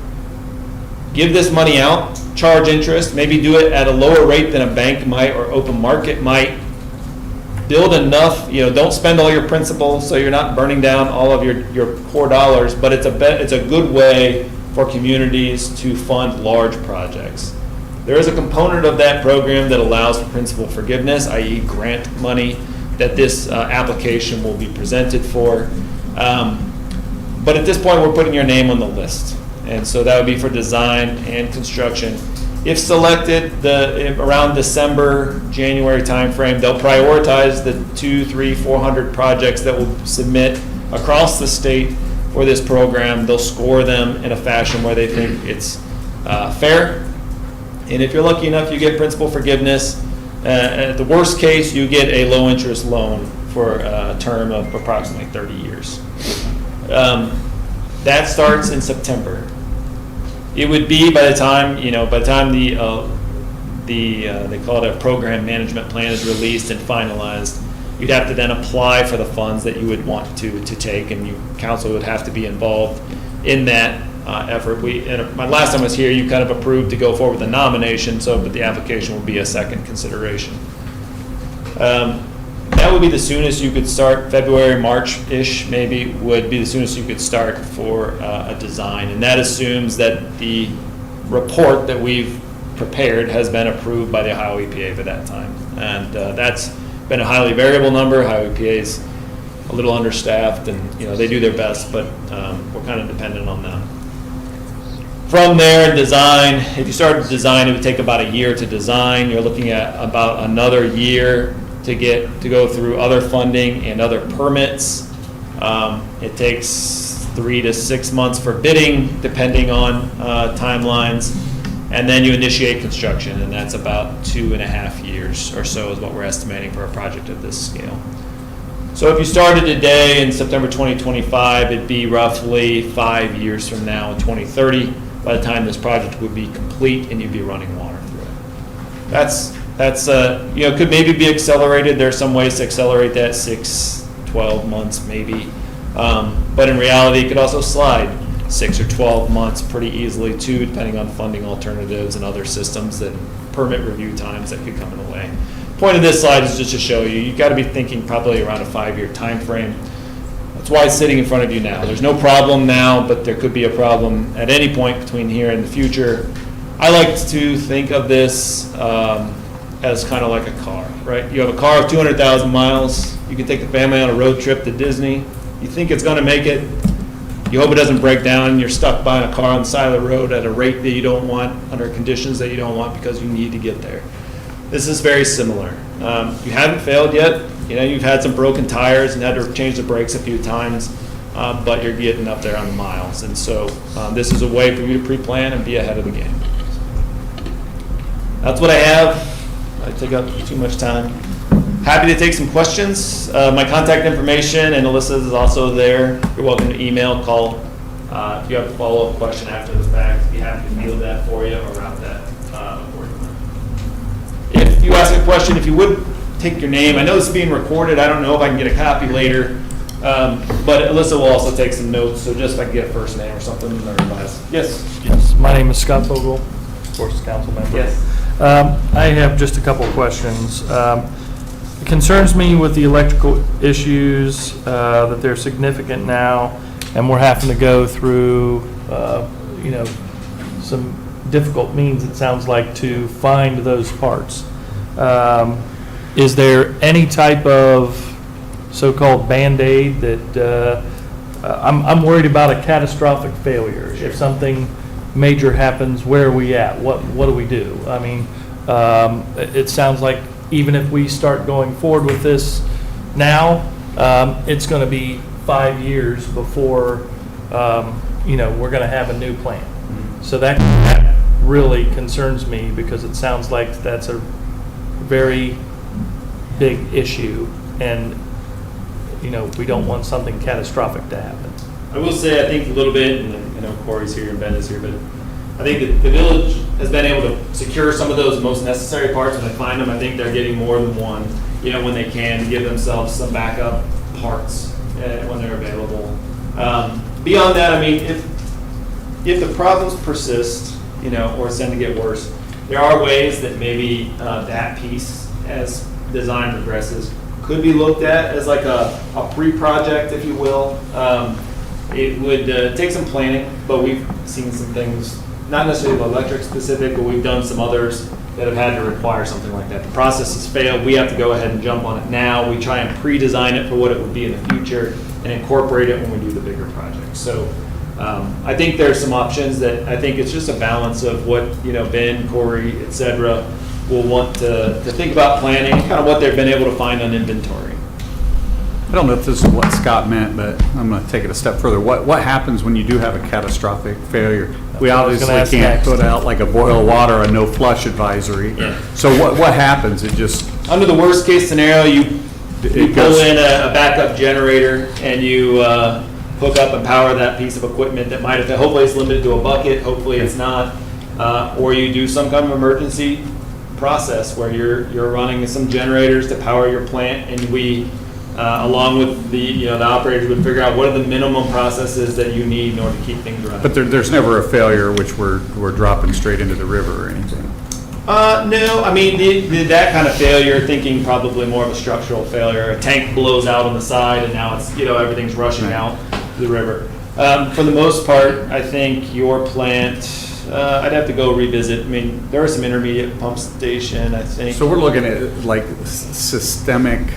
give this money out, charge interest, maybe do it at a lower rate than a bank might or open market might, build enough, don't spend all your principal so you're not burning down all of your core dollars, but it's a good way for communities to fund large projects. There is a component of that program that allows for principal forgiveness, i.e. grant money, that this application will be presented for. But at this point, we're putting your name on the list. And so that would be for design and construction. If selected, around December, January timeframe, they'll prioritize the 200, 300, 400 projects that will submit across the state for this program. They'll score them in a fashion where they think it's fair. And if you're lucky enough, you get principal forgiveness. At the worst case, you get a low-interest loan for a term of approximately 30 years. That starts in September. It would be by the time they call it a program management plan is released and finalized, you'd have to then apply for the funds that you would want to take, and council would have to be involved in that effort. My last time I was here, you kind of approved to go forward with the nomination, but the application will be a second consideration. That would be the soonest you could start. February, March-ish maybe would be the soonest you could start for a design, and that assumes that the report that we've prepared has been approved by the Ohio EPA by that time, and that's been a highly variable number. Ohio EPA is a little understaffed, and they do their best, but we're kind of dependent on them. From there, design. If you started to design, it would take about a year to design. You're looking at about another year to go through other funding and other permits. It takes 3 to 6 months for bidding, depending on timelines, and then you initiate construction, and that's about 2.5 years or so is what we're estimating for a project of this scale. So if you started today in September 2025, it'd be roughly 5 years from now in 2030 by the time this project would be complete and you'd be running water through it. That's could maybe be accelerated. There are some ways to accelerate that, 6, 12 months maybe. But in reality, it could also slide 6 or 12 months pretty easily too, depending on funding alternatives and other systems and permit review times that could come in the way. Point of this slide is just to show you've got to be thinking probably around a 5-year time frame. That's why it's sitting in front of you now. There's no problem now, but there could be a problem at any point between here and the future. I like to think of this as kind of like a car, right? You have a car of 200,000 miles. You can take the family on a road trip to Disney. You think it's going to make it. You hope it doesn't break down. You're stuck buying a car on the side of the road at a rate that you don't want, under conditions that you don't want, because you need to get there. This is very similar. You haven't failed yet. You know, you've had some broken tires and had to change the brakes a few times, but you're getting up there on the miles. And so this is a way for you to pre-plan and be ahead of the game. That's what I have. I took up too much time. Happy to take some questions. My contact information and Alyssa's is also there. You're welcome to email, call. If you have a follow-up question after the fact, I'd be happy to field that for you or route that accordingly. If you ask a question, if you would take your name. I know this is being recorded. I don't know if I can get a copy later. But Alyssa will also take some notes, so just if I can get a first name or something or last. Yes? Yes, my name is Scott Vogel, of course, council member. Yes. I have just a couple of questions. It concerns me with the electrical issues, that they're significant now, and we're having to go through, some difficult means, it sounds like, to find those parts. Is there any type of so-called Band-Aid that, I'm worried about a catastrophic failure. If something major happens, where are we at? What do we do? I mean, it sounds like even if we start going forward with this now, it's going to be 5 years before, we're going to have a new plan. So that really concerns me, because it sounds like that's a very big issue, and we don't want something catastrophic to happen. I will say, I think a little bit, and I know Corey's here and Ben is here, but I think that the village has been able to secure some of those most necessary parts when they find them. I think they're getting more than one, when they can, to give themselves some backup parts when they're available. Beyond that, I mean, if the problems persist, or tend to get worse, there are ways that maybe that piece, as design progresses, could be looked at as like a pre-project, if you will. It would take some planning, but we've seen some things, not necessarily electric specific, but we've done some others that have had to require something like that. The process has failed. We have to go ahead and jump on it now. We try and pre-design it for what it would be in the future and incorporate it when we do the bigger projects. So I think there's some options that I think it's just a balance of what, Ben, Corey, et cetera, will want to think about planning, kind of what they've been able to find on inventory. I don't know if this is what Scott meant, but I'm going to take it a step further. What happens when you do have a catastrophic failure? We obviously can't put out like a boil water, a no flush advisory. Yeah. So what happens? It just... Under the worst case scenario, you pull in a backup generator and you hook up and power that piece of equipment that might have, hopefully it's limited to a bucket, hopefully it's not, or you do some kind of emergency process where you're running some generators to power your plant, and we, along with the operators, would figure out what are the minimum processes that you need in order to keep things running. But there's never a failure which we're dropping straight into the river or anything. No, I mean, that kind of failure, thinking probably more of a structural failure. A tank blows out on the side and now it's, everything's rushing out to the river. For the most part, I think your plant, I'd have to go revisit. I mean, there are some intermediate pump station, I think. So we're looking at like systemic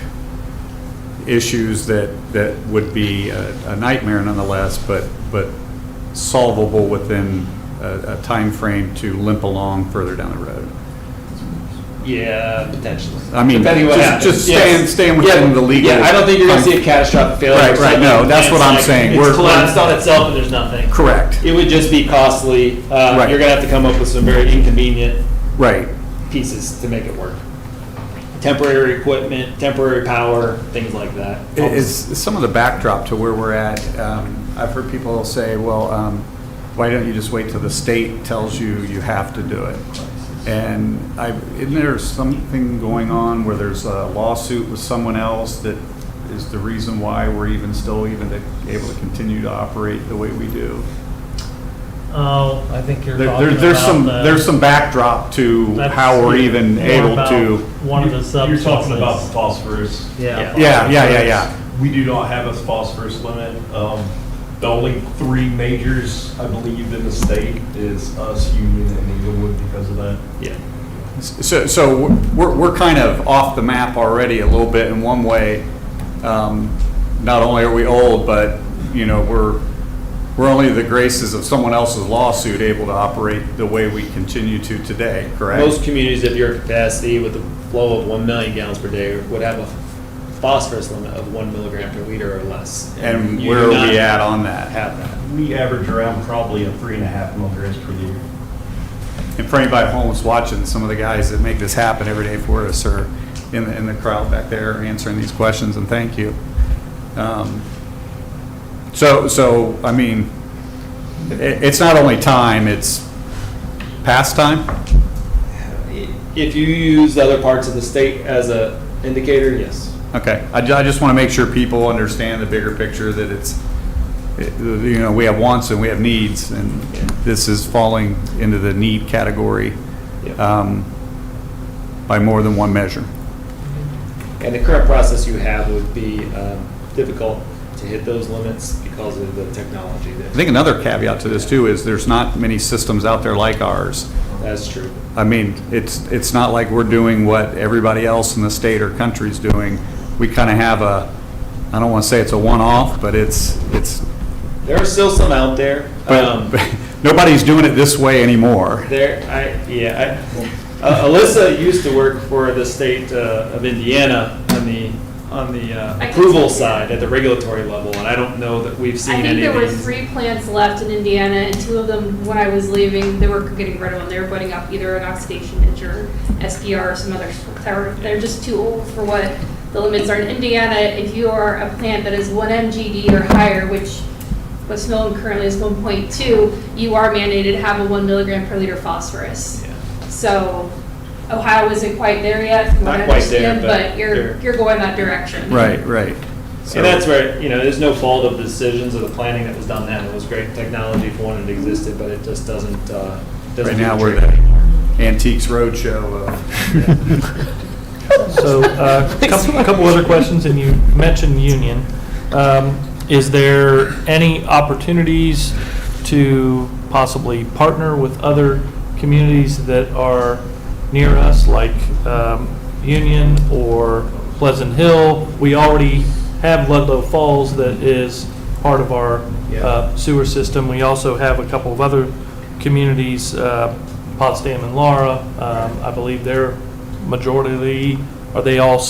issues that would be a nightmare nonetheless, but solvable within a time frame to limp along further down the road. Yeah, potentially. I mean, depending what happens. just staying within the legal. Yeah, I don't think you're going to see a catastrophic failure. Right, no, that's what I'm saying. It's collapsed on itself and there's nothing. Correct. It would just be costly. Right. You're going to have to come up with some very inconvenient Right. pieces to make it work. Temporary equipment, temporary power, things like that. Is some of the backdrop to where we're at, I've heard people say, well, why don't you just wait till the state tells you you have to do it? And isn't there something going on where there's a lawsuit with someone else that is the reason why we're even able to continue to operate the way we do? Oh, I think you're talking There's some backdrop to how we're even able to. One of the subsources. You're talking about the phosphorus. Yeah. Yeah. We do not have a phosphorus limit. The only three majors, I believe, in the state is us, Union, and Inglewood because of that. Yeah. So we're kind of off the map already a little bit in one way. Not only are we old, but, you know, we're only the graces of someone else's lawsuit able to operate the way we continue to today, correct? Most communities of your capacity with a flow of 1 million gallons per day would have a phosphorus limit of 1 milligram per liter or less. And you where do are not we at on that? Have that. We average around probably a 3.5 milligrams per liter. And for anybody at home who's watching, some of the guys that make this happen every day for us are in the crowd back there answering these questions, and thank you. So I mean, it's not only time, it's past time? If you use other parts of the state as a indicator, yes. Okay, I just want to make sure people understand the bigger picture, that you know, we have wants and we have needs, and this is falling into the need category by more than one measure. And the current process you have would be difficult to hit those limits because of the technology I think another caveat to this too is there's not many systems out there like ours. That's true. I mean, it's not like we're doing what everybody else in the state or country's doing. We kind of have I don't want to say it's a one-off, but it's. There are still some out there. But nobody's doing it this way anymore. Alyssa used to work for the state of Indiana on the approval side at the regulatory level, and I don't know that we've seen I think any there of were these. 3 plants left in Indiana, and 2 of them, when I was leaving, they were getting rid of them. They were putting up either an oxidation ditch or SPR or some other. They're just too old for what the limits are in Indiana. If you are a plant that is 1 mgd or higher, which West Milton currently is 1.2, you are mandated to have a 1 milligram per liter phosphorus. Yeah. So Ohio isn't quite there yet, from what Not I quite there, understand, but but you're going that direction. Right. So, And that's where, you know, there's no fault of the decisions or the planning that was done then. It was great technology for when it existed, but it just doesn't right now do we're the trick the anymore. Antiques Roadshow of. So a couple other questions, and you mentioned Union. Is there any opportunities to possibly partner with other communities that are near us, like Union or Pleasant Hill? We already have Ludlow Falls that is part of our sewer system. We also have a couple of other communities, Potsdam and Lara. I believe they're majority, are they all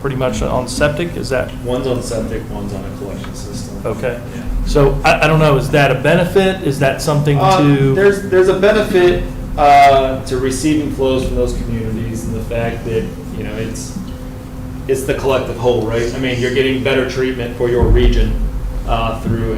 pretty much on septic? Is that? One's on septic, one's on a collection system. Okay. Yeah. So I don't know, is that a benefit? Is that something to? There's a benefit to receiving flows from those communities, and the fact that, you know, it's the collective whole, right? I mean, you're getting better treatment for your region through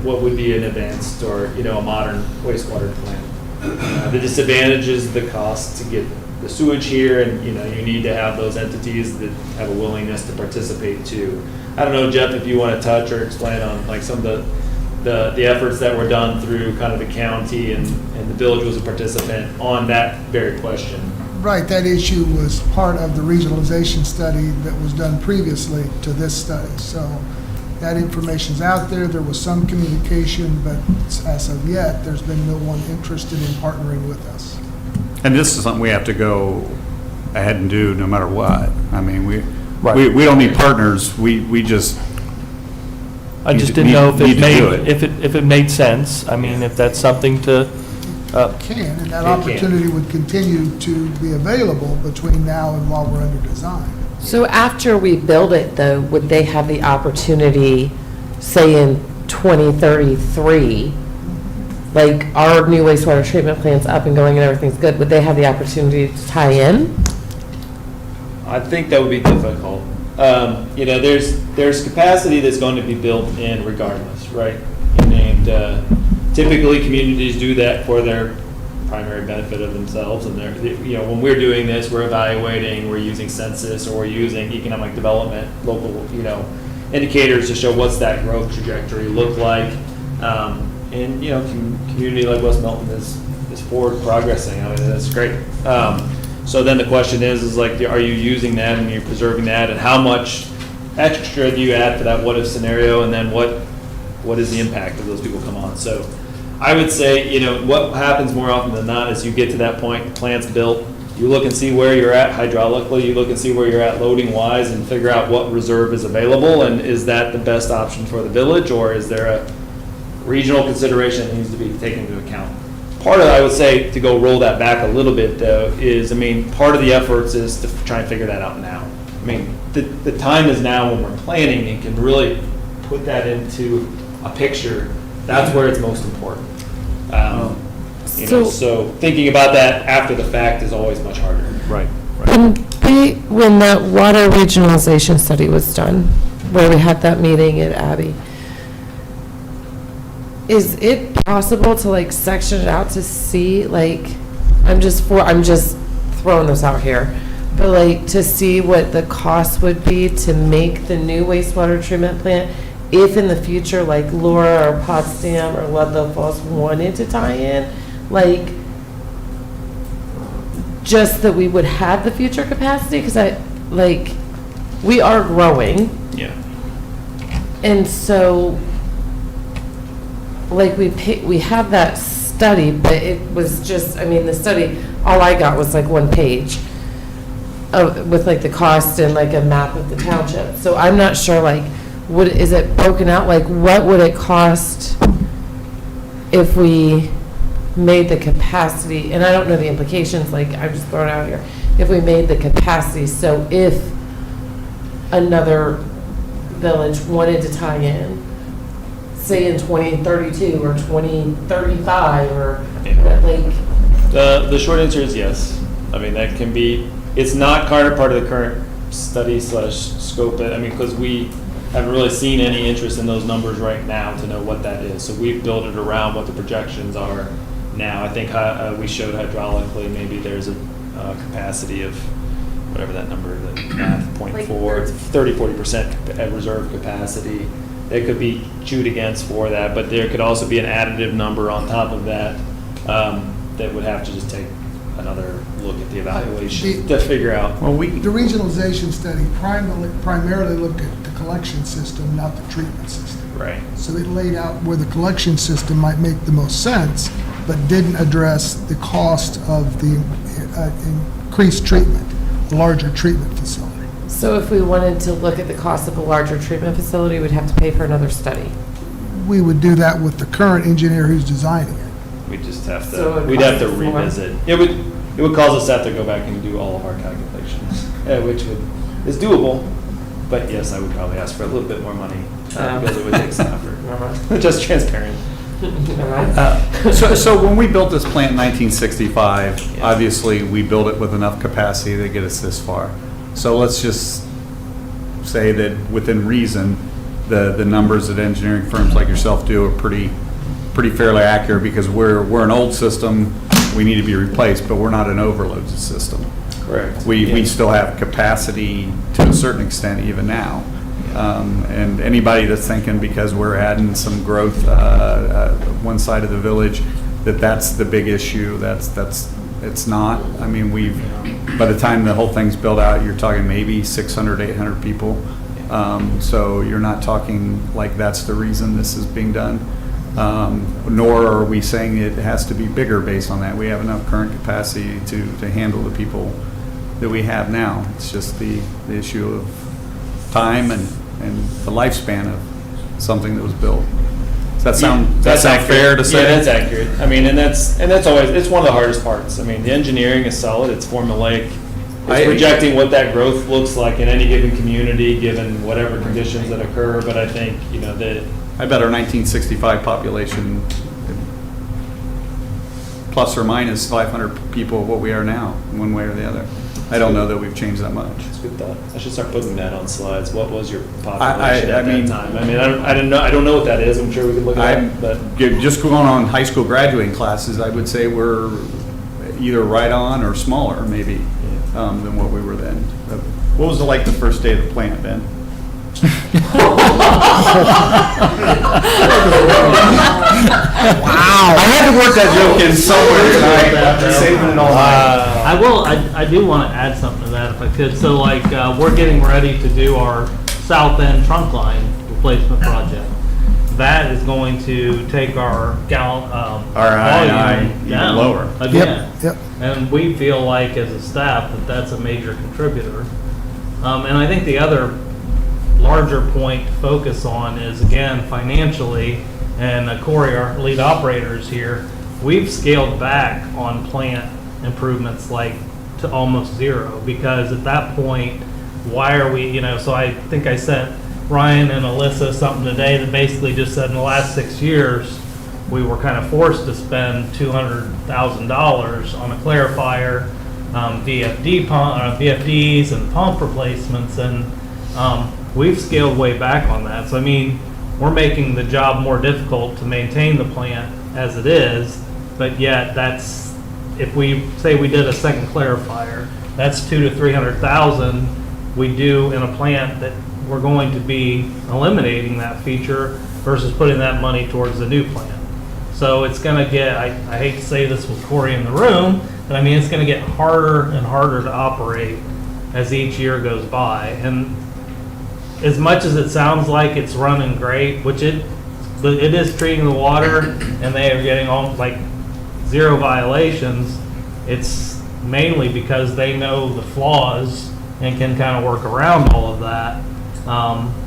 what would be an advanced or, you know, a modern wastewater plant. The disadvantage is the cost to get the sewage here, and, you know, you need to have those entities that have a willingness to participate too. I don't know, Jeff, if you want to touch or explain on like some of the efforts that were done through kind of the county and the village was a participant on that very question. Right, that issue was part of the regionalization study that was done previously to this study. So that information's out there. There was some communication, but as of yet, there's been no one interested in partnering with us. And this is something we have to go ahead and do no matter what. I mean, we don't need partners. We just. I just need didn't know if need it to do made, if it made sense. I mean, if that's something to, Can, and that opportunity would continue to be available between now and while we're under design. So after we build it, though, would they have the opportunity, say in 2033, like our new wastewater treatment plant's up and going and everything's good, would they have the opportunity to tie in? I think that would be difficult. You know, there's capacity that's going to be built in regardless, right? And typically, communities do that for their primary benefit of themselves. And you know, when we're doing this, we're evaluating, we're using census or we're using economic development, local, you know, indicators to show what's that growth trajectory look like. And you know, community like West Milton is forward progressing. I mean, that's great. So then the question is like, are you using that and you're preserving that, and how much extra do you add for that what-if scenario, and then what is the impact of those people come on? So I would say, you know, what happens more often than not is you get to that point, the plant's built, you look and see where you're at hydraulically, you look and see where you're at loading-wise, and figure out what reserve is available, and is that the best option for the village, or is there a regional consideration that needs to be taken into account? Part of it, I would say, to go roll that back a little bit, though, is, I mean, part of the efforts is to try and figure that out now. I mean, the time is now when we're planning and can really put that into a picture. That's where it's most important. You know, so thinking about that after the fact is always much harder. Right. When that water regionalization study was done, where we had that meeting at Abbey, is it possible to like section it out to see, like, I'm just throwing this out here, but like to see what the cost would be to make the new wastewater treatment plant if in the future, like Laura or Potsdam or Ludlow Falls wanted to tie in, like, just that we would have the future capacity, because we are growing, Yeah. and so, like, we have that study, but it was just, I mean, the study, all I got was like one page with like the cost and like a map of the township. So I'm not sure, like, is it broken out? Like, what would it cost if we made the capacity, and I don't know the implications, like, I'm just throwing it out here, if we made the capacity, so if another village wanted to tie in, say in 2032 or 2035 or like. The short answer is yes. I mean, that can be, it's not part of the current study / scope, I mean, because we haven't really seen any interest in those numbers right now to know what that is. So we've built it around what the projections are now. I think we showed hydraulically, maybe there's a capacity of whatever that number, the math, 0.4, 30-40% reserve capacity. That could be chewed against for that, but there could also be an additive number on top of that that would have to just take another look at the evaluation to figure out. The regionalization study primarily looked at the collection system, not the treatment system. Right. So it laid out where the collection system might make the most sense, but didn't address the cost of the increased treatment, a larger treatment facility. So if we wanted to look at the cost of a larger treatment facility, we'd have to pay for another study. We would do that with the current engineer who's designing it. We just have So to, it we'd have to costs more? revisit. It would cause us to have to go back and do all of our calculations, which is doable. But yes, I would probably ask for a little bit more money because it would take some effort. Just transparent. So when we built this plant in 1965, obviously we built it with enough capacity to get us this far. So let's just say that within reason, the numbers that engineering firms like yourself do are pretty fairly accurate, because we're an old system, we need to be replaced, but we're not an overload system. Correct. We still have capacity to a certain extent even now. And anybody that's thinking because we're adding some growth one side of the village, that's the big issue, it's not. I mean, by the time the whole thing's built out, you're talking maybe 600, 800 people. So you're not talking like that's the reason this is being done. Nor are we saying it has to be bigger based on that. We have enough current capacity to handle the people that we have now. It's just the issue of time and the lifespan of something that was built. Does that sound fair to say? Yeah, that's accurate. I mean, and that's always, it's one of the hardest parts. I mean, the engineering is solid, it's formulaic. It's projecting what that growth looks like in any given community, given whatever conditions that occur, but I think, I bet our 1965 population, plus or minus 500 people, what we are now, one way or the other. I don't know that we've changed that much. That's a good thought. I should start putting that on slides. What was your population at that time? I mean, I don't know what that is. I'm sure we can look at it, but just going on high school graduating classes, I would say we're either right on or smaller, maybe, than what we were then. What was it like the first day of the plant, Ben? Wow! I had to work that joke in somewhere tonight. Saving it all night. I do want to add something to that if I could. So like, we're getting ready to do our south end trunk line replacement project. That is going to take our volume RII even down lower. again. Yep. And we feel like as a staff that that's a major contributor. And I think the other larger point to focus on is, again, financially, and Corey, our lead operator, is here, we've scaled back on plant improvements like to almost zero, because at that point, why are we, so I think I sent Ryan and Alyssa something today that basically just said in the last 6 years, we were kind of forced to spend $200,000 on a clarifier, VFDs and pump replacements, and we've scaled way back on that. So I mean, we're making the job more difficult to maintain the plant as it is, but yet that's, if we say we did a second clarifier, that's $200,000 to $300,000 we do in a plant that we're going to be eliminating that feature versus putting that money towards the new plant. So it's going to get, I hate to say this with Corey in the room, but I mean, it's going to get harder and harder to operate as each year goes by. And as much as it sounds like it's running great, which it is treating the water, and they are getting almost like zero violations, it's mainly because they know the flaws and can kind of work around all of that.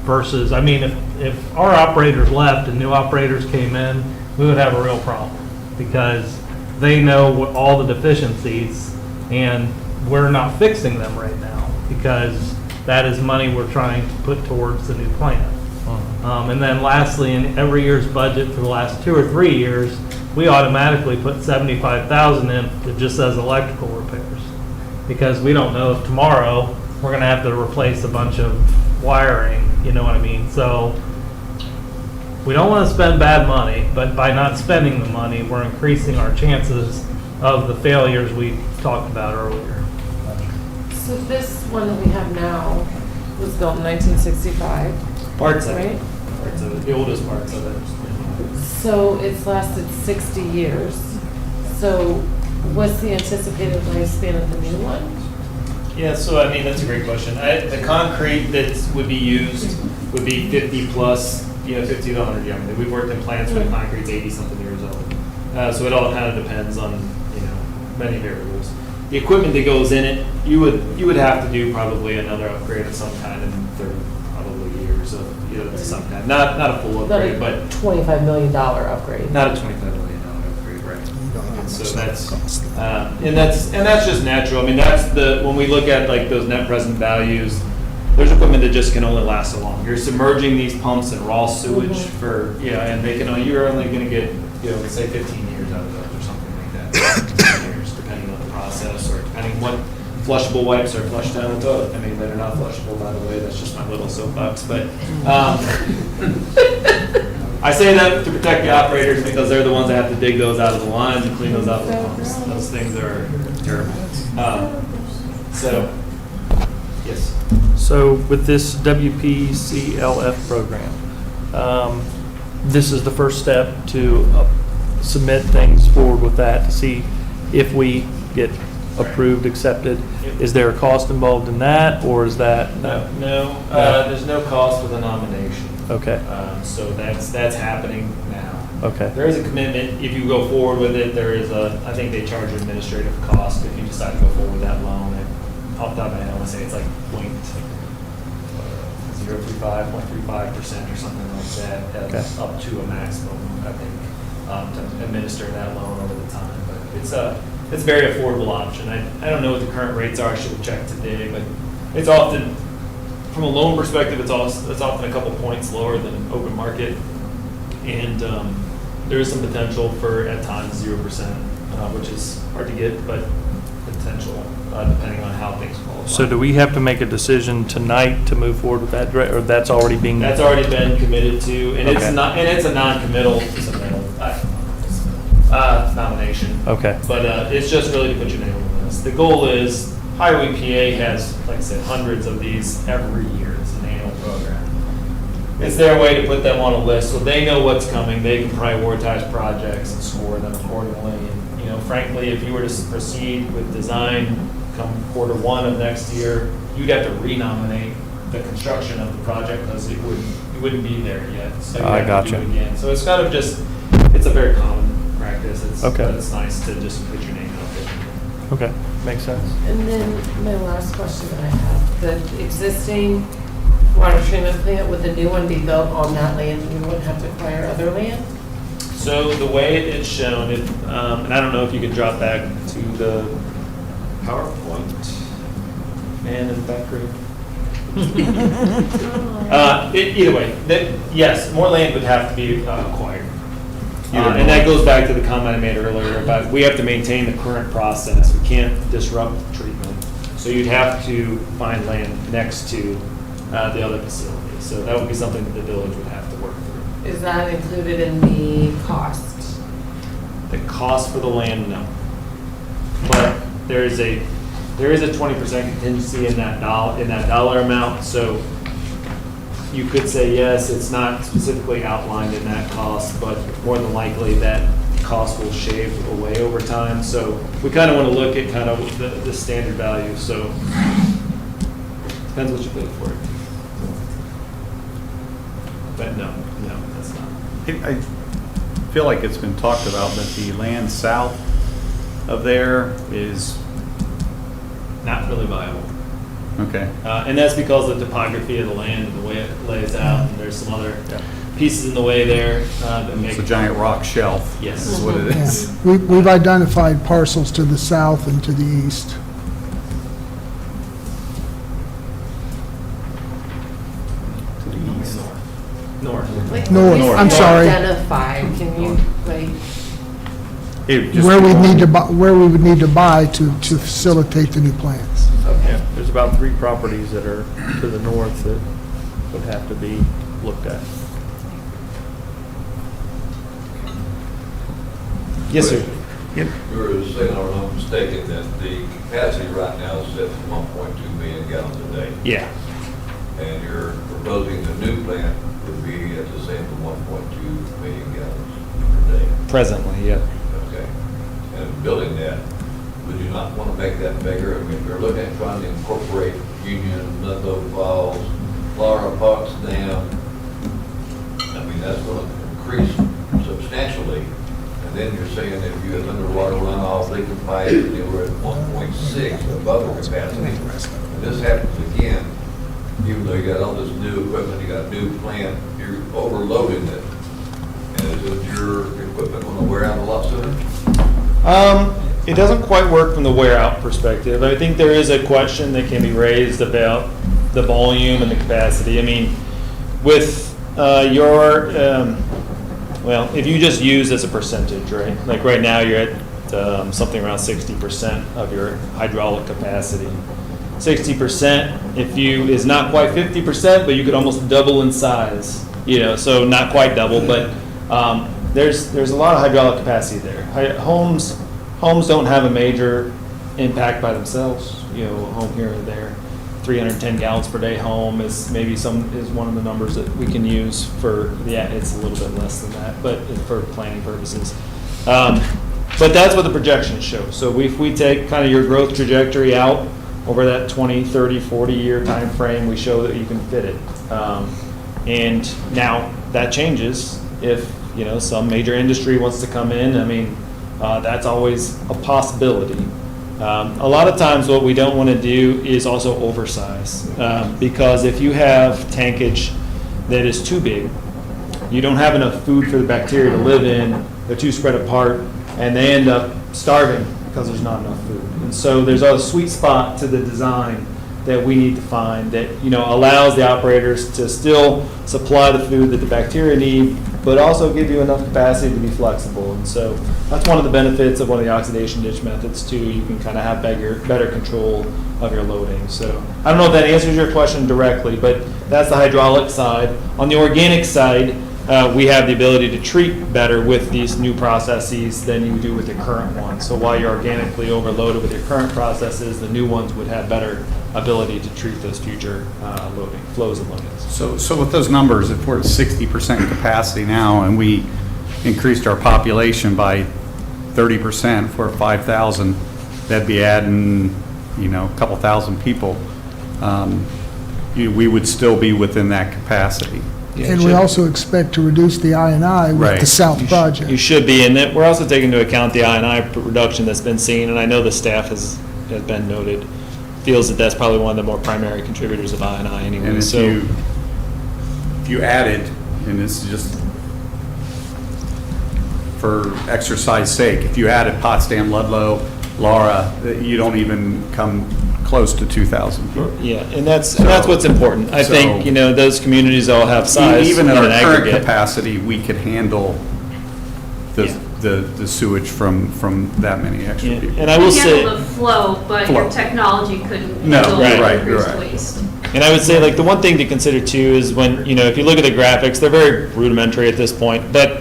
Versus, I mean, if our operators left and new operators came in, we would have a real problem, because they know what all the deficiencies, and we're not fixing them right now, because that is money we're trying to put towards the new plant. And then lastly, in every year's budget for the last 2 or 3 years, we automatically put $75,000 in that just says electrical repairs, because we don't know if tomorrow we're going to have to replace a bunch of wiring, you know what I mean? So we don't want to spend bad money, but by not spending the money, we're increasing our chances of the failures we talked about earlier. So this one that we have now was built in 1965, Parts of right? it, parts of it, the oldest parts of it. So it's lasted 60 years. So what's the anticipated lifespan of the new one? Yeah, so I mean, that's a great question. The concrete that would be used would be 50 plus, 50 to 100 years. I mean, we've worked in plants where the concrete's 80-something years old. So it all kind of depends on, many variables. The equipment that goes in it, you would have to do probably another upgrade of some kind in 30 probably years of, some kind. Not a full upgrade, but $25 million upgrade. not a $25 million upgrade, right? You don't know how And so much that that's, costs. and that's just natural. I mean, when we look at like those net present values, there's equipment that just can only last so long. You're submerging these pumps in raw sewage for, and you're only gonna get, let's say 15 years out of those or something like that. 15 years, depending on the process, or depending what flushable wipes are flushed down the toilet. I mean, they're not flushable, by the way, that's just my little soapbox, but, I say that to protect the operators, because they're the ones that have to dig those out of the lines and clean those out of the pumps. Those things are terrible. So, yes. So with this WPCLF program, this is the first step to submit things forward with that to see if we get approved, accepted. Is there a cost involved in that, or is that? No, there's no cost for the nomination. Okay, So that's happening now. okay, There is a commitment, if you go forward with it, I think they charge an administrative cost if you decide to go forward with that loan. And off the top of my head, I want to say it's like 0.35% or something like that, Okay. up to a maximum, I think, to administer that loan over the time. But it's a very affordable option. I don't know what the current rates are, I should have checked today, but it's often, from a loan perspective, it's often a couple points lower than open market. And there is some potential for, at times, 0%, which is hard to get, but potential, depending on how things fall. so do we have to make a decision tonight to move forward with that, or that's already being? That's already been committed to, and Okay. it's a non-committal nomination. Okay, But it's just really to put your name on the list. The goal is, Highway PA has, like I said, hundreds of these every year. It's an annual program. It's their way to put them on a list, so they know what's coming. They can prioritize projects and score them accordingly. And, frankly, if you were to proceed with design come Q1 of next year, you'd have to renominate the construction of the project, because it wouldn't be there yet. So you I have to do gotcha. it again. So it's kind of just, it's a very common practice. Okay. But it's nice to just put your name out there. Okay, makes sense. And then my last question that I have, the existing water treatment plant, would the new one be built on that land? We wouldn't have to acquire other land? So the way it's shown, and I don't know if you could drop back to the PowerPoint, man in the back room. Either way, yes, more land would have to be acquired. And that goes back to the comment I made earlier about we have to maintain the current process. We can't disrupt the treatment. So you'd have to find land next to the other facility. So that would be something that the village would have to work through. Is that included in the cost? The cost for the land, no. But there is a 20% contingency in that dollar amount. So you could say, yes, it's not specifically outlined in that cost, but more than likely that cost will shave away over time. So we kind of want to look at kind of the standard value. So depends what you pay for it. But no, that's not. I feel like it's been talked about, but the land south of there is, Not really viable. okay. And that's because of the topography of the land and the way it lays out. And there's some other pieces in the way there that make It's a giant rock shelf. Yes. Is what it is. We've identified parcels to the south and to the east. To the east. north. North, I'm sorry. Identify, can you, like, It just- Where we would need to buy to facilitate the new plants. Yeah, there's about 3 properties that are to the north that would have to be looked at. Yes, sir. You were saying, or I'm not mistaken, that the capacity right now is set at 1.2 million gallons a day. Yeah. And you're proposing the new plant would be at the same 1.2 million gallons per day. Presently, yeah. Okay. And building that, would you not want to make that bigger? I mean, we're looking at trying to incorporate Union, Ludlow Falls, Laura Potsdam. I mean, that's going to increase substantially. And then you're saying if you had underwater runoff, leaking pipe, and you were at 1.6 above the capacity. And this happens again, even though you got all this new equipment, you got a new plant, you're overloading it. And is your equipment going to wear out a lot sooner? It doesn't quite work from the wear out perspective. I think there is a question that can be raised about the volume and the capacity. I mean, with well, if you just use as a percentage, right? Like right now, you're at something around 60% of your hydraulic capacity. 60% is not quite 50%, but you could almost double in size. So not quite double, but there's a lot of hydraulic capacity there. Homes don't have a major impact by themselves. A home here or there. 310 gallons per day home is one of the numbers that we can use for it's a little bit less than that, but for planning purposes. But that's what the projections show. So if we take kind of your growth trajectory out over that 20, 30, 40-year time frame, we show that you can fit it. And now that changes if some major industry wants to come in. I mean, that's always a possibility. A lot of times what we don't want to do is also oversize, because if you have tankage that is too big, you don't have enough food for the bacteria to live in, they're too spread apart, and they end up starving because there's not enough food. And so there's a sweet spot to the design that we need to find that allows the operators to still supply the food that the bacteria need, but also give you enough capacity to be flexible. And so that's one of the benefits of one of the oxidation ditch methods too. You can kind of have better control of your loading. So I don't know if that answers your question directly, but that's the hydraulic side. On the organic side, we have the ability to treat better with these new processes than you do with the current ones. So while you're organically overloaded with your current processes, the new ones would have better ability to treat those future flows and loadings. So with those numbers, if we're at 60% capacity now and we increased our population by 30% for 5,000, that'd be adding, a couple thousand people. we would still be within that capacity. And we also expect to reduce the I&I with the Right. south You project. should be, and that we're also taking into account the I&I reduction that's been seen, and I know the staff has been noted, feels that that's probably one of the more primary contributors of I&I And anyway, if so. you added, and this is just for exercise sake, if you added Potsdam, Ludlow, Laura, you don't even come close to 2,000 people. Yeah, and that's what's important. I think, So- those communities all have size Even in at our an current aggregate. capacity, we could handle the sewage from that many extra Yeah, people. and I will You say. handle the flow, but your Flow. technology couldn't No, handle right, the right, increased right. waste. And I would say, like, the one thing to consider too is when, if you look at the graphics, they're very rudimentary at this point, but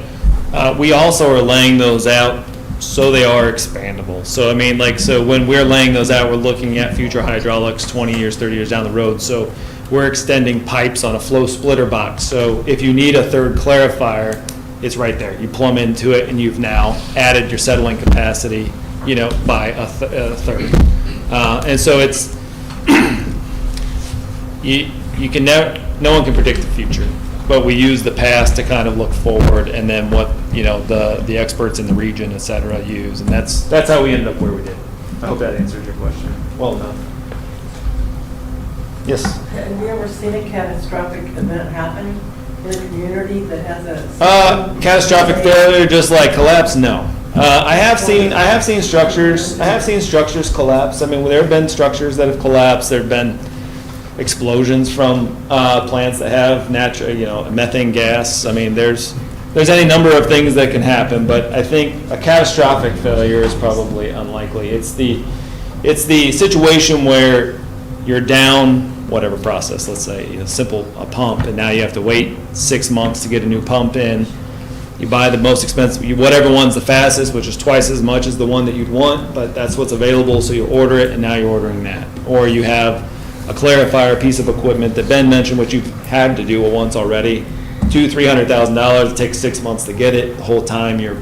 we also are laying those out so they are expandable. So, I mean, like, so when we're laying those out, we're looking at future hydraulics 20 years, 30 years down the road. So we're extending pipes on a flow splitter box. So if you need a third clarifier, it's right there. You plumb into it and you've now added your settling capacity, by a third. And so it's, you can never, no one can predict the future, but we use the past to kind of look forward, and then what the experts in the region, et cetera, use, and that's how we ended up where we did. I hope that answers your question well enough. Yes. Have you ever seen a catastrophic event happen in a community that has a? Catastrophic failure, just like collapse? No. I have seen structures collapse. I mean, there have been structures that have collapsed. There have been explosions from plants that have natural, methane gas. I mean, there's any number of things that can happen, but I think a catastrophic failure is probably unlikely. It's the situation where you're down whatever process, let's say a pump, and now you have to wait 6 months to get a new pump in. You buy the most expensive, whatever one's the fastest, which is twice as much as the one that you'd want, but that's what's available, so you order it, and now you're ordering that. Or you have a clarifier piece of equipment that Ben mentioned, which you've had to do once already, $200,000-$300,000, it takes 6 months to get it. The whole time you're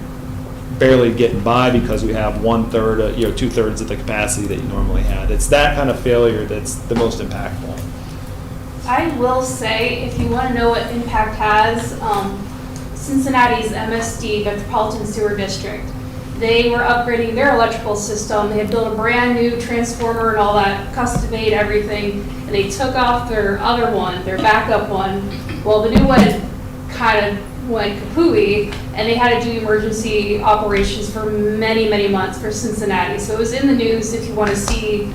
barely getting by because you have 1/3, 2/3 of the capacity that you normally had. It's that kind of failure that's the most impactful. I will say, if you want to know what impact has, Cincinnati's MSD, Metropolitan Sewer District, they were upgrading their electrical system. They had built a brand new transformer and all that, custom made everything, and they took off their other one, their backup one. Well, the new one kind of went kapooey, and they had to do emergency operations for many, many months for Cincinnati. So it was in the news if you want to see.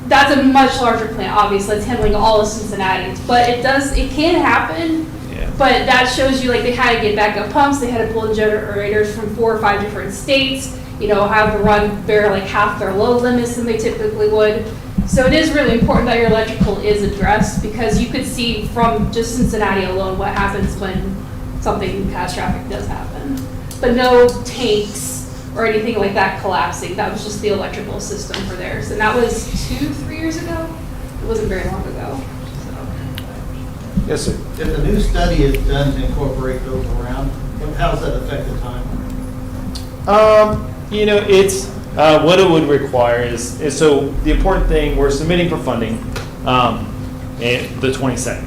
That's a much larger plant, obviously. It's handling all of Cincinnati, but it can happen. Yeah. But that shows you, like, they had to get backup pumps, they had to pull in generators from 4 or 5 different states, have to run barely like half their load limits than they typically would. So it is really important that your electrical is addressed, because you could see from just Cincinnati alone what happens when something catastrophic does happen. But no tanks or anything like that collapsing. That was just the electrical system for theirs. And that was 2-3 years ago. It wasn't very long ago. Yes, sir. If a new study is done to incorporate those around, how does that affect the timeline? It's what it would require is so the important thing, we're submitting for funding and the 22nd.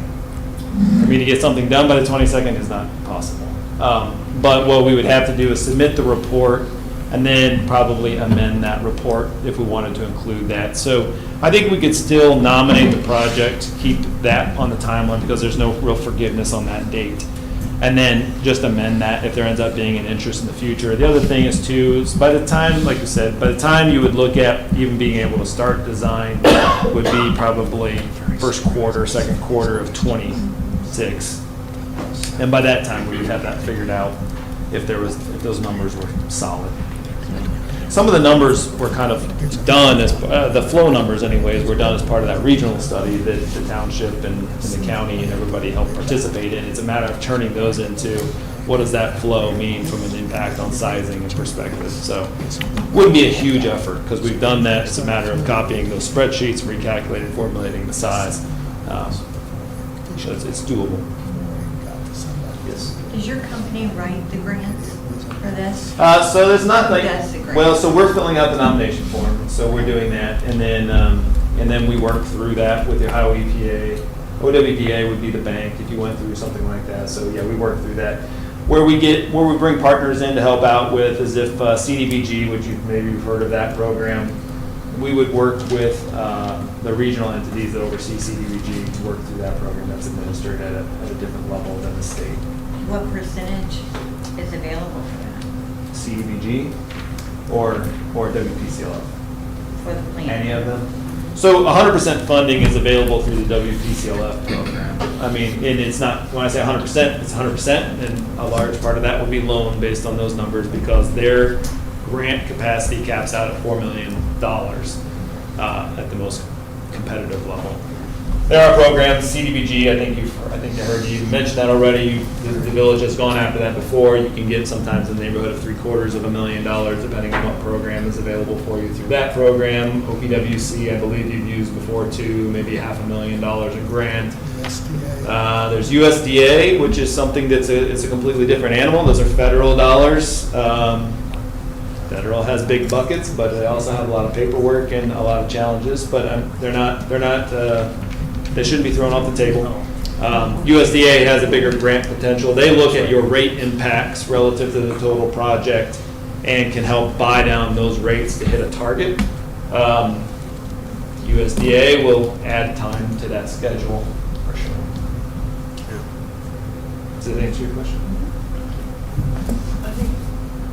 For me to get something done by the 22nd is not possible. But what we would have to do is submit the report and then probably amend that report if we wanted to include that. So I think we could still nominate the project, keep that on the timeline because there's no real forgiveness on that date. And then just amend that if there ends up being an interest in the future. The other thing is too, is by the time, like you said, by the time you would look at even being able to start design would be probably first quarter, second quarter of 26. And by that time, we would have that figured out if those numbers were solid. Some of the numbers were kind of done as, the flow numbers anyways, were done as part of that regional study that the township and the county and everybody helped participate in. It's a matter of turning those into what does that flow mean from an impact on sizing and perspective. So wouldn't be a huge effort because we've done that. It's a matter of copying those spreadsheets, recalculating, formulating the size. So it's doable. Yes. Does your company write the grants for this? So there's not like, That's the grant. well, so we're filling out the nomination form, so we're doing that, and then we work through that with the Ohio EPA, OWDA would be the bank if you went through something like that. So yeah, we work through that. Where we bring partners in to help out with is if CDBG, which you've maybe heard of that program, we would work with the regional entities that oversee CDBG to work through that program that's administered at a different level than the state. What percentage is available for that? CDBG or WPCLF? For the plan? Any of them? So 100% funding is available through the WPCLF program. I mean, and it's not, when I say 100%, it's 100%, and a large part of that will be loan based on those numbers because their grant capacity caps out at $4 million at the most competitive level. There are programs, CDBG, I think I heard you mention that already. The village has gone after that before. You can get sometimes in the neighborhood of $750,000 depending on what program is available for you through that program. OPWC, I believe you've used before too, maybe $500,000 a grant. There's USDA, which is something it's a completely different animal. Those are federal dollars. Federal has big buckets, but they also have a lot of paperwork and a lot of challenges. But they shouldn't be thrown off the table. USDA has a bigger grant potential. They look at your rate impacts relative to the total project and can help buy down those rates to hit a target. USDA will add time to that schedule for sure. Does that answer your question? I think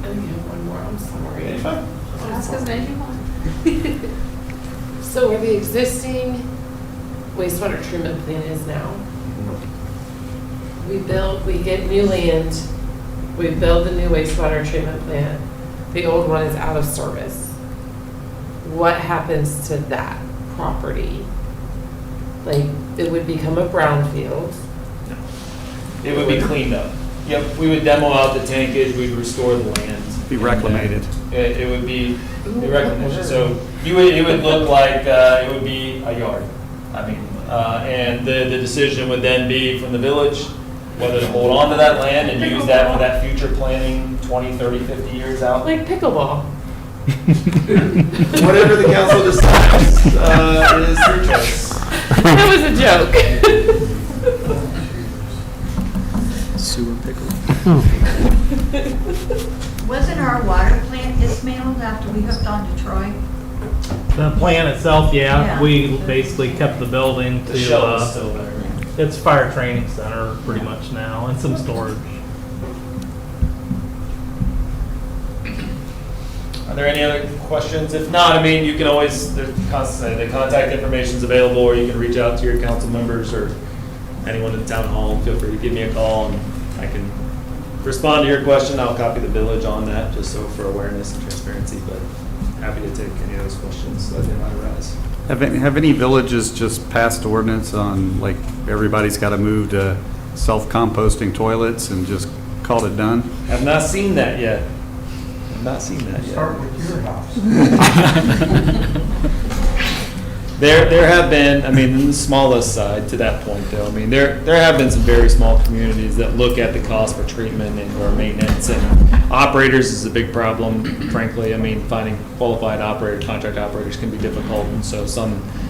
you have one more, I'm sorry. Okay, fine. Ask as many as you want. So where the existing wastewater treatment plant is now, we get new land, we build the new wastewater treatment plant, the old one is out of service. What happens to that property? Like, it would become a brownfield. It would be cleaned up. Yep, we would demo out the tankage, we'd restore the land. Be reclamated. It would be reclamation. So it would look like it would be a yard. I mean, and the decision would then be from the village whether to hold on to that land and use that for that future planning 20, 30, 50 years out. Like pickleball. Whatever the council decides is their choice. That was a joke. Sewer pickle. Wasn't our water plant dismantled after we hooked on to Troy? The plan itself, yeah, Yeah. we basically kept the building The to, shell is still there. it's fire training center pretty much now, and some storage. Are there any other questions? If not, I mean, you can always, the contact information is available, or you can reach out to your council members or anyone at the town hall. Feel free to give me a call and I can respond to your question. I'll copy the village on that, just so for awareness and transparency, but happy to take any of those questions that they might arise. Have any villages just passed ordinance on, like, everybody's got to move to self-composting toilets and just call it done? Have not seen that yet. Have not seen that yet. Start with your house. There have been, I mean, in the smallest side to that point though, I mean, there have been some very small communities that look at the cost for treatment and or maintenance, and operators is a big problem, frankly. I mean, finding qualified contract operators can be difficult, and so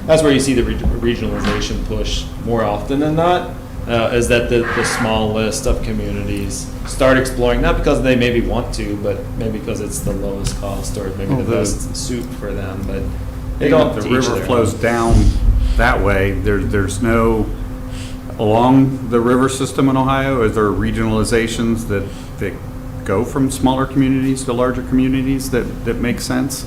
that's where you see the regionalization push more often than not, is that the small list of communities start exploring, not because they maybe want to, but maybe because it's the lowest cost or maybe the best suit for them, but they don't. The river flows down that way. There's no, along the river system in Ohio, is there regionalizations that go from smaller communities to larger communities that make sense?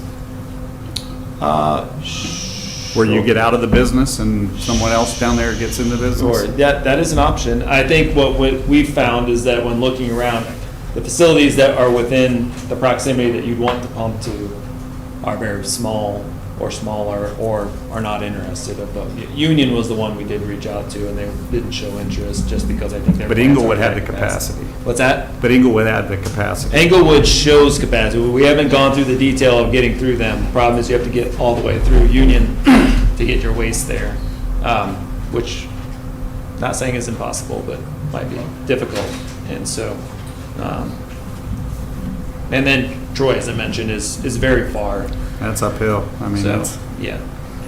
Where you get out of the business and someone else down there gets in the business? Sure, that is an option. I think what we've found is that when looking around, the facilities that are within the proximity that you'd want to pump to are very small or smaller or are not interested. Union was the one we did reach out to, and they didn't show interest just because I think they were. But Inglewood had the capacity. What's that? But Inglewood had the capacity. Englewood shows capacity. We haven't gone through the detail of getting through them. The problem is you have to get all the way through Union to get your waste there, which, not saying it's impossible, but might be difficult. And so, and then Troy, as I mentioned, is very far. That's uphill. I mean, So, that's. yeah,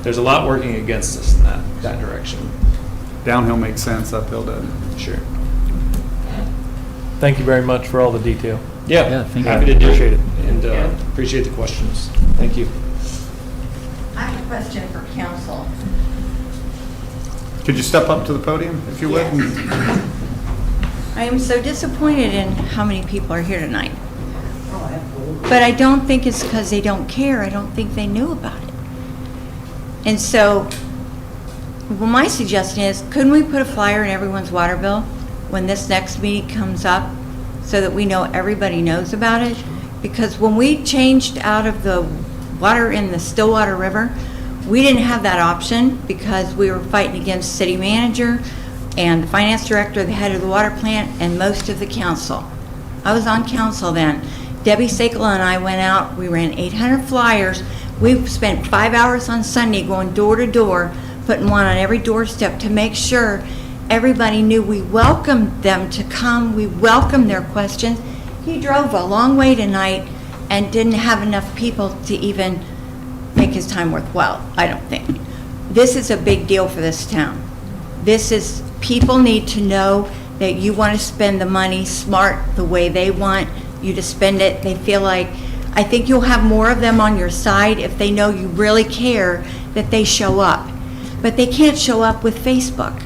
there's a lot working against us in that direction. downhill makes sense, uphill doesn't. Sure. Thank you very much for all the detail. Yeah, thank you. happy to do Appreciate it. it. And appreciate the questions. Thank you. I have a question for council. Could you step up to the podium, if you would? I am so disappointed in how many people are here tonight. But I don't think it's because they don't care. I don't think they knew about it. And so, well, my suggestion is, couldn't we put a flyer in everyone's water bill when this next meeting comes up so that we know everybody knows about it? Because when we changed out of the water in the Stillwater River, we didn't have that option because we were fighting against city manager and the finance director, the head of the water plant, and most of the council. I was on council then. Debbie Sakala and I went out, we ran 800 flyers. We spent 5 hours on Sunday going door to door, putting one on every doorstep to make sure everybody knew we welcomed them to come, we welcomed their questions. He drove a long way tonight and didn't have enough people to even make his time worthwhile, I don't think. This is a big deal for this town. People need to know that you want to spend the money smart the way they want you to spend it. They feel like, I think you'll have more of them on your side if they know you really care that they show up. But they can't show up with Facebook.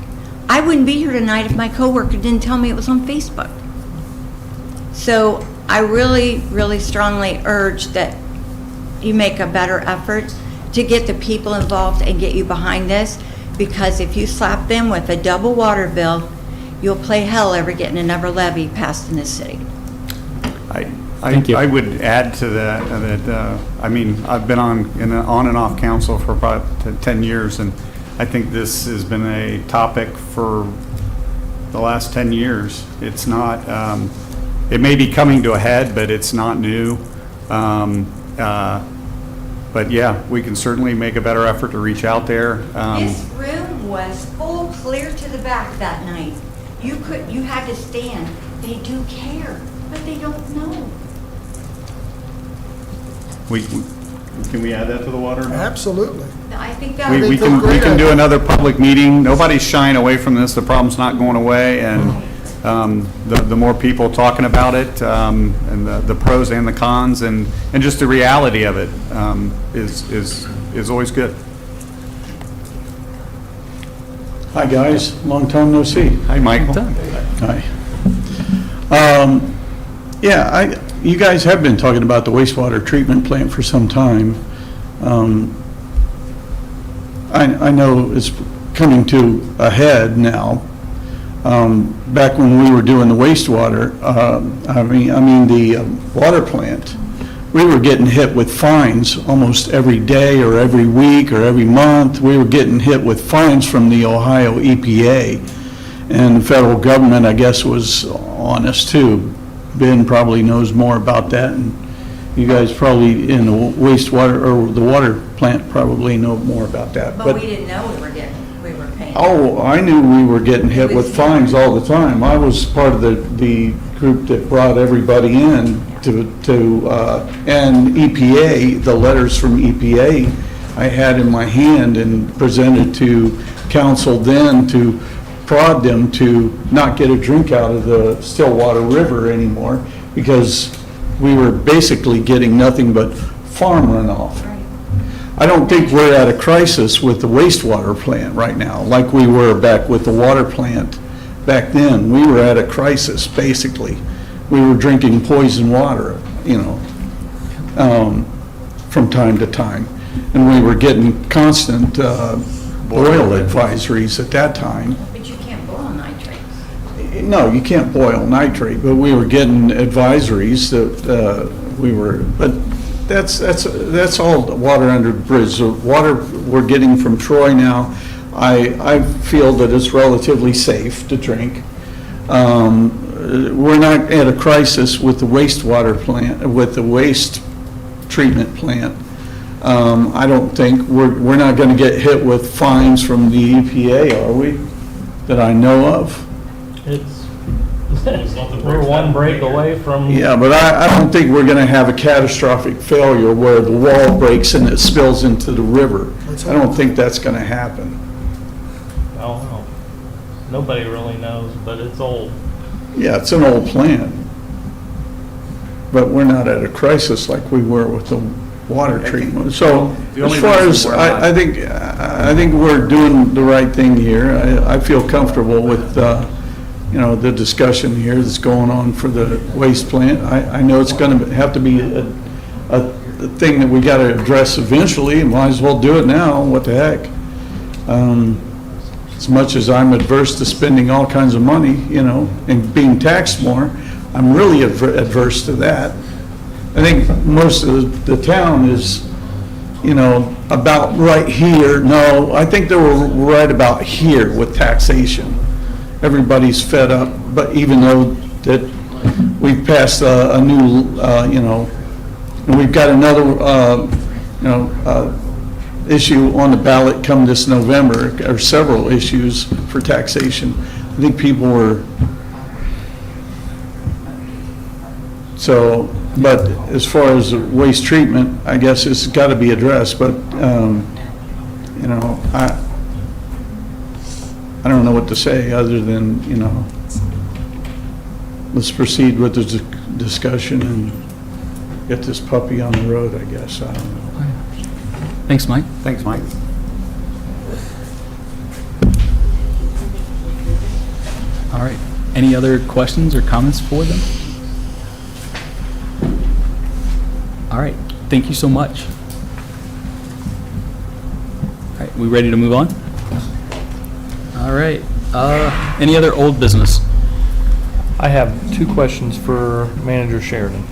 I wouldn't be here tonight if my coworker didn't tell me it was on Facebook. So I really, really strongly urge that you make a better effort to get the people involved and get you behind this, because if you slap them with a double water bill, you'll play hell ever getting another levy passed in this city. Thank you. I would add to that, I mean, I've been on and off council for about 10 years, and I think this has been a topic for the last 10 years. It's not, it may be coming to a head, but it's not new. But yeah, we can certainly make a better effort to reach out there. This room was full clear to the back that night. You had to stand. They do care, but they don't know. Can we add that to the water? Absolutely. I think that We would be can do another public meeting. Nobody's shying away from this. The problem's not going away, and the more people talking about it, and the pros and the cons, and just the reality of it is always good. Hi, guys. Long time no see. Hi, Michael. Hi. Yeah, you guys have been talking about the wastewater treatment plant for some time. I know it's coming to a head now. Back when we were doing the wastewater, the water plant, we were getting hit with fines almost every day or every week or every month. We were getting hit with fines from the Ohio EPA. And the federal government, I guess, was on us too. Ben probably knows more about that, and you guys probably in the wastewater or the water plant probably know more about that. But we didn't know we were paying. Oh, I knew we were getting hit with fines all the time. I was part of the group that brought everybody in and EPA, the letters from EPA I had in my hand and presented to council then to prod them to not get a drink out of the Stillwater River anymore, because we were basically getting nothing but farm runoff. I don't think we're at a crisis with the wastewater plant right now, like we were back with the water plant back then. We were at a crisis, basically. We were drinking poison water, from time to time. And we were getting constant oil advisories at that time. But you can't boil nitrates. No, you can't boil nitrate, but we were getting advisories that but that's all the water under the bridge. The water we're getting from Troy now, I feel that it's relatively safe to drink. We're not at a crisis with the wastewater plant, with the waste treatment plant. I don't think we're not going to get hit with fines from the EPA, are we? That I know of. We're one break away from. Yeah, but I don't think we're going to have a catastrophic failure where the wall breaks and it spills into the river. I don't think that's going to happen. I don't know. Nobody really knows, but it's old. Yeah, it's an old plant. But we're not at a crisis like we were with the water treatment. So The only as far reason as, we're not- I think we're doing the right thing here. I feel comfortable with, the discussion here that's going on for the waste plant. I know it's going to have to be a thing that we got to address eventually, and might as well do it now. What the heck? As much as I'm adverse to spending all kinds of money, and being taxed more, I'm really adverse to that. I think most of the town is, about right here. No, I think they were right about here with taxation. Everybody's fed up, but even though that we've passed a new, and we've got another, issue on the ballot come this November, or several issues for taxation. I think people were, so, but as far as waste treatment, I guess it's got to be addressed, but, I don't know what to say other than, let's proceed with the discussion and get this puppy on the road, I guess. I don't know. Thanks, Mike. Thanks, Mike. All right. Any other questions or comments for them? All right. Thank you so much. All right. We ready to move on? All right. Any other old business? I have 2 questions for Manager Sheridan.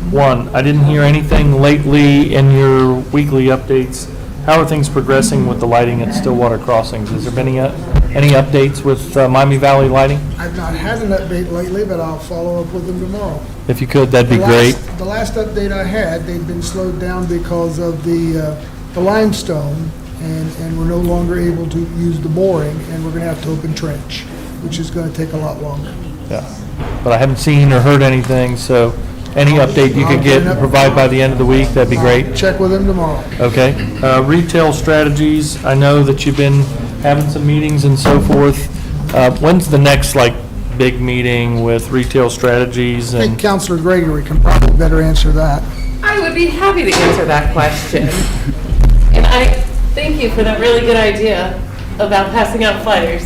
One, I didn't hear anything lately in your weekly updates. How are things progressing with the lighting at Stillwater Crossings? Has there been any updates with Miami Valley Lighting? I've not had an update lately, but I'll follow up with them tomorrow. If you could, that'd be great. The last update I had, they'd been slowed down because of the limestone, and we're no longer able to use the boring, and we're going to have to open trench, which is going to take a lot longer. Yeah. But I haven't seen or heard anything, so any update you could get and provide by the end of the week, that'd be great. Check with them tomorrow. Okay. Retail strategies, I know that you've been having some meetings and so forth. When's the next, big meeting with retail strategies? I think And Councilor Gregory can probably better answer that. I would be happy to answer that question. And I thank you for that really good idea about passing out flyers.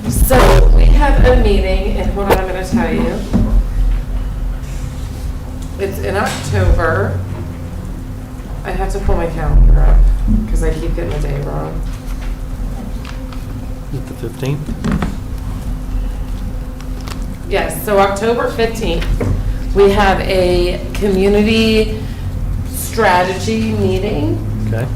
So we have a meeting, and hold on, I'm going to tell you. It's in October. I have to pull my calendar up because I keep getting the day wrong. is it the 15th? Yes, so October 15th, we have a community strategy meeting. Okay.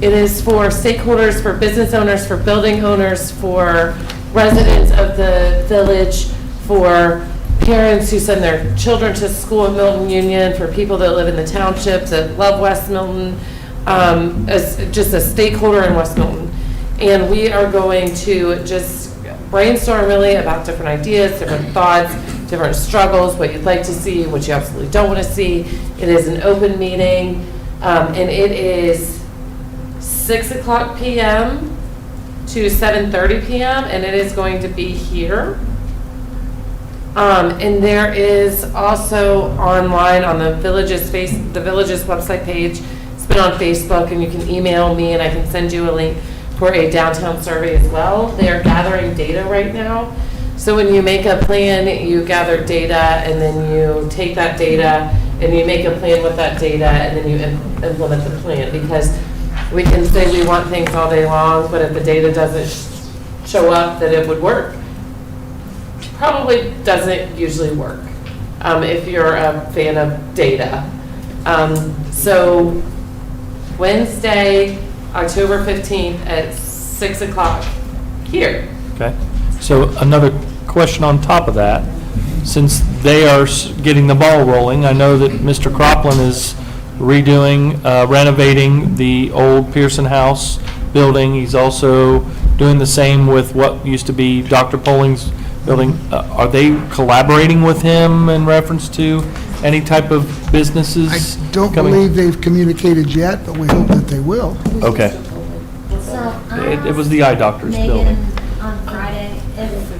It is for stakeholders, for business owners, for building owners, for residents of the village, for parents who send their children to school at Milton Union, for people that live in the township that love West Milton, as just a stakeholder in West Milton. And we are going to just brainstorm really about different ideas, different thoughts, different struggles, what you'd like to see, what you absolutely don't want to see. It is an open meeting, and it is 6:00 p.m. to 7:30 p.m., and it is going to be here. And there is also online on the village's website page. It's been on Facebook, and you can email me, and I can send you a link for a downtown survey as well. They are gathering data right now. So when you make a plan, you gather data, and then you take that data, and you make a plan with that data, and then you implement the plan. Because we can say we want things all day long, but if the data doesn't show up that it would work, probably doesn't usually work, if you're a fan of data. So Wednesday, October 15th at 6:00 here. Okay. So another question on top of that, since they are getting the ball rolling, I know that Mr. Cropland is redoing, renovating the old Pearson House building. He's also doing the same with what used to be Dr. Polling's building. Are they collaborating with him in reference to any type of businesses? I don't coming? believe they've communicated yet, but we hope that they will. Okay. So, It was the eye doctor's building. Megan on Friday if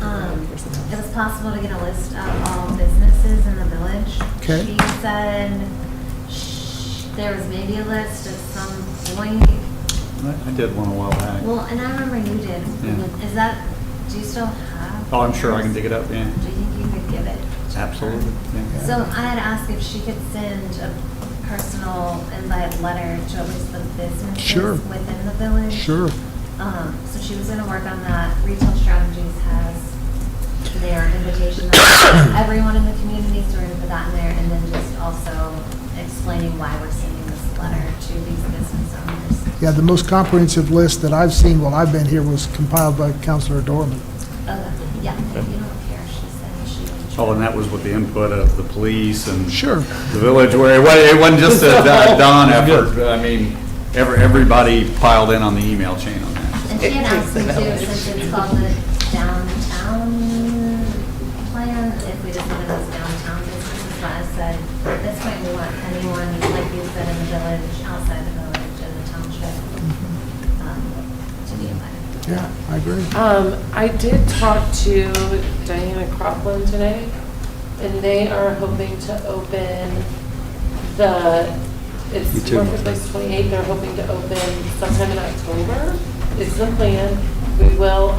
it was possible to get a list of all businesses in the village. Okay. She said there was maybe a list at some point. I did one a while back. Well, and I remember you did. Yeah. Is that, do you still have? Oh, I'm sure I can dig it up, yeah. Do you think you could give it? Absolutely. yeah. So I had asked if she could send a personal invite letter to at least the businesses Sure. within the village. Sure. So she was gonna work on that. Retail Strategies has their invitation to everyone in the community, so we're gonna put that in there, and then just also explaining why we're sending this letter to these business owners. Yeah, the most comprehensive list that I've seen while I've been here was compiled by Councilor Dorman. Yeah, if you don't care, she said she would. Oh, and that was with the input of the police and Sure. the village, where it wasn't just a Don effort. I mean, everybody piled in on the email chain on that. And she had asked me too, since it's called the downtown plan, if we just wanted those downtown businesses, but I said, at this point, we want anyone, like you said, in the village, outside the village, in the township, to be invited. Yeah, I agree. I did talk to Diana Cropland today, and they are hoping to open it's Marketplace 28, they're hoping to open sometime in October, is the plan. We will,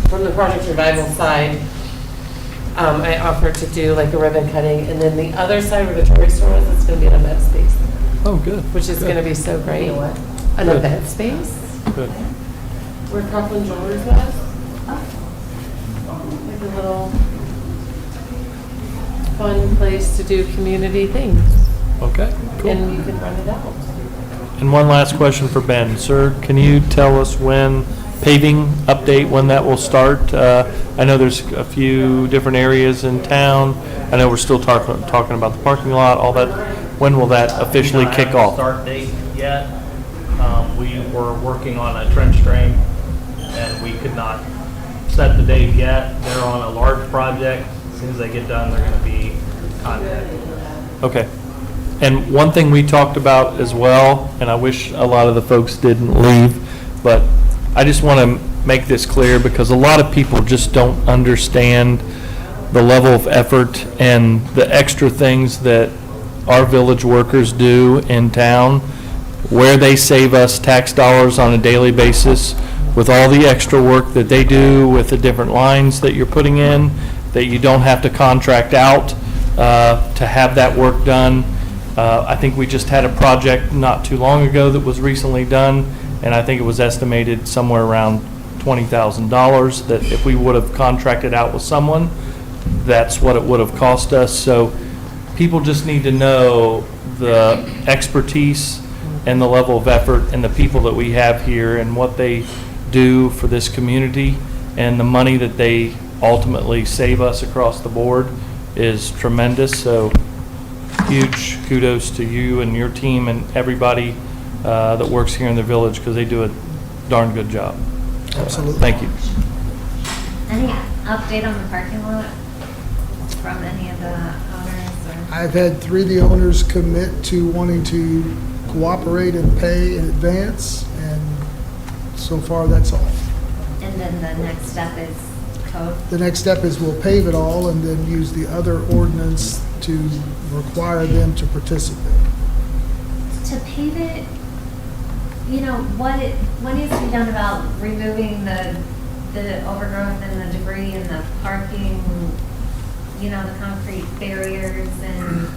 from the Project Revival side, I offered to do like a ribbon cutting, and then the other side where the jewelry store is, it's gonna be an event space, Oh, good. which is gonna be so great. An Good. event space? Good. Where Cropland Jewelers was. Like a little fun place to do community things, Okay, cool. and you can rent it out. And one last question for Ben. Sir, can you tell us when paving update, when that will start? I know there's a few different areas in town. I know we're still talking about the parking lot, all that. When will that officially kick off? Start date yet. We were working on a trench drain, and we could not set the date yet. They're on a large project. As soon as they get done, they're going to be contacted. Okay. And one thing we talked about as well, and I wish a lot of the folks didn't leave, but I just want to make this clear because a lot of people just don't understand the level of effort and the extra things that our village workers do in town, where they save us tax dollars on a daily basis with all the extra work that they do with the different lines that you're putting in, that you don't have to contract out to have that work done. I think we just had a project not too long ago that was recently done, and I think it was estimated somewhere around $20,000, that if we would have contracted out with someone, that's what it would have cost us. So people just need to know the expertise and the level of effort and the people that we have here and what they do for this community, and the money that they ultimately save us across the board is tremendous. So huge kudos to you and your team and everybody that works here in the village, because they do a darn good job. Absolutely. Thank you. Any update on the parking lot from any of the owners or? I've had 3 of the owners commit to wanting to cooperate and pay in advance, and so far, that's all. And then the next step is code? The next step is we'll pave it all and then use the other ordinance to require them to participate. To pave it, you know, what needs to be done about removing the overgrowth and the debris and the parking, you know, the concrete barriers and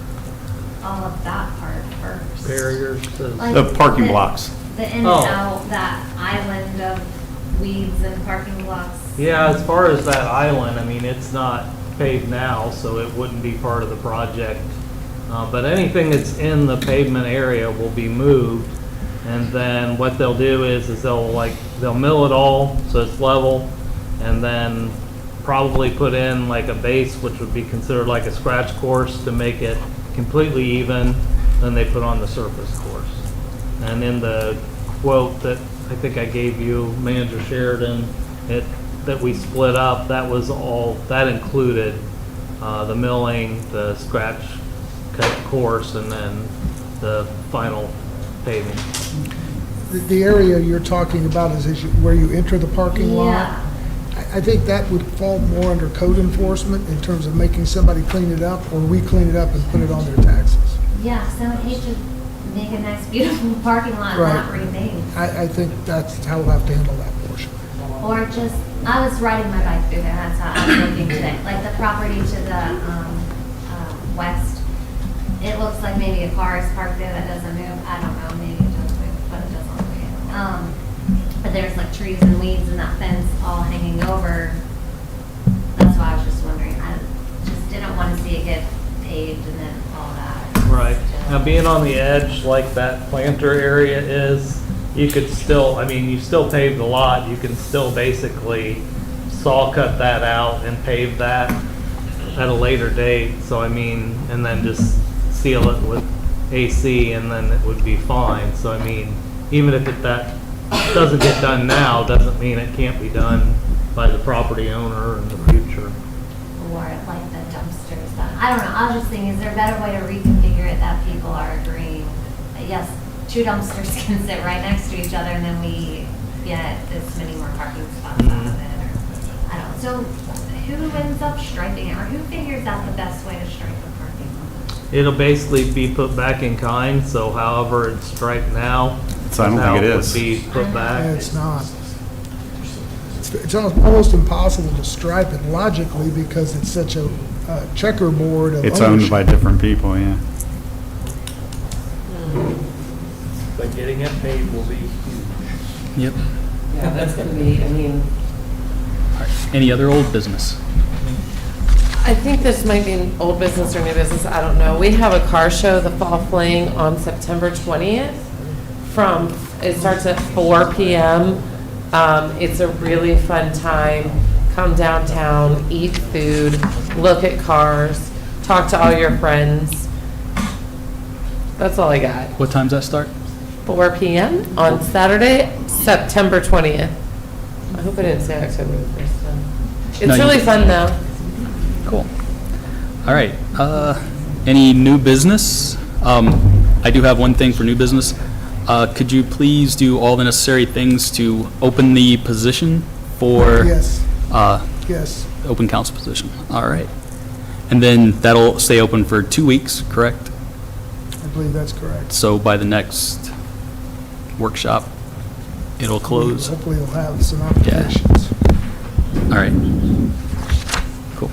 all of that part first? Barriers to Like The parking blocks. The in and out, that island of weeds and parking blocks. Yeah, as far as that island, I mean, it's not paved now, so it wouldn't be part of the project. But anything that's in the pavement area will be moved. And then what they'll do is they'll mill it all so it's level, and then probably put in like a base, which would be considered like a scratch course to make it completely even. Then they put on the surface course. And in the quote that I think I gave you, Manager Sheridan, that we split up, that included the milling, the scratch cut course, and then the final paving. the area you're talking about is where you enter the parking lot. Yeah. I think that would fall more under code enforcement in terms of making somebody clean it up, or we clean it up and put it on their taxes. Yeah, so I would hate to make a nice, beautiful parking lot and not Right. remain. I think that's how we'll have to handle that portion. Or just, I was riding my bike through there, that's how I was looking today. Like the property to the west, it looks like maybe a car is parked there that doesn't move. I don't know, maybe it does move, but it doesn't look it. But there's like trees and weeds and that fence all hanging over. That's why I was just wondering. I just didn't want to see it get paved and then all that. Right. Now, being on the edge like that planter area is, you could still, I mean, you still pave the lot, you can still basically saw cut that out and pave that at a later date. So I mean, and then just seal it with AC and then it would be fine. So I mean, even if that doesn't get done now, doesn't mean it can't be done by the property owner in the future. Or like the dumpsters that, I don't know, I was just thinking, is there a better way to reconfigure it that people are agreeing that yes, 2 dumpsters can sit right next to each other and then we get this many more parking spots out of it, or, I don't know. So who ends up striping it, or who figures out the best way to stripe the parking lot? It'll basically be put back in kind, so however it's striped now, So I don't how think it would is. be put back. It's not. It's almost impossible to stripe it logically because it's such a checkerboard of It's owned ownership. by different people, yeah. But getting it paid will be huge. Yep. Yeah, that's gonna be, I mean, Any other old business? I think this might be an old business or new business, I don't know. We have a car show, the Fall Fling, on September 20th. It starts at 4 PM. It's a really fun time. Come downtown, eat food, look at cars, talk to all your friends. That's all I got. What time's that start? 4 PM on Saturday, September 20th. I hope I didn't say October the first time. No, It's you really did. fun though. Cool. All right. Any new business? I do have one thing for new business. Could you please do all the necessary things to open the position for? Yes, uh, yes. Open council position. All right. And then that'll stay open for 2 weeks, correct? I believe that's correct. So by the next workshop, it'll close? Hopefully you'll have some applications. All right. Cool.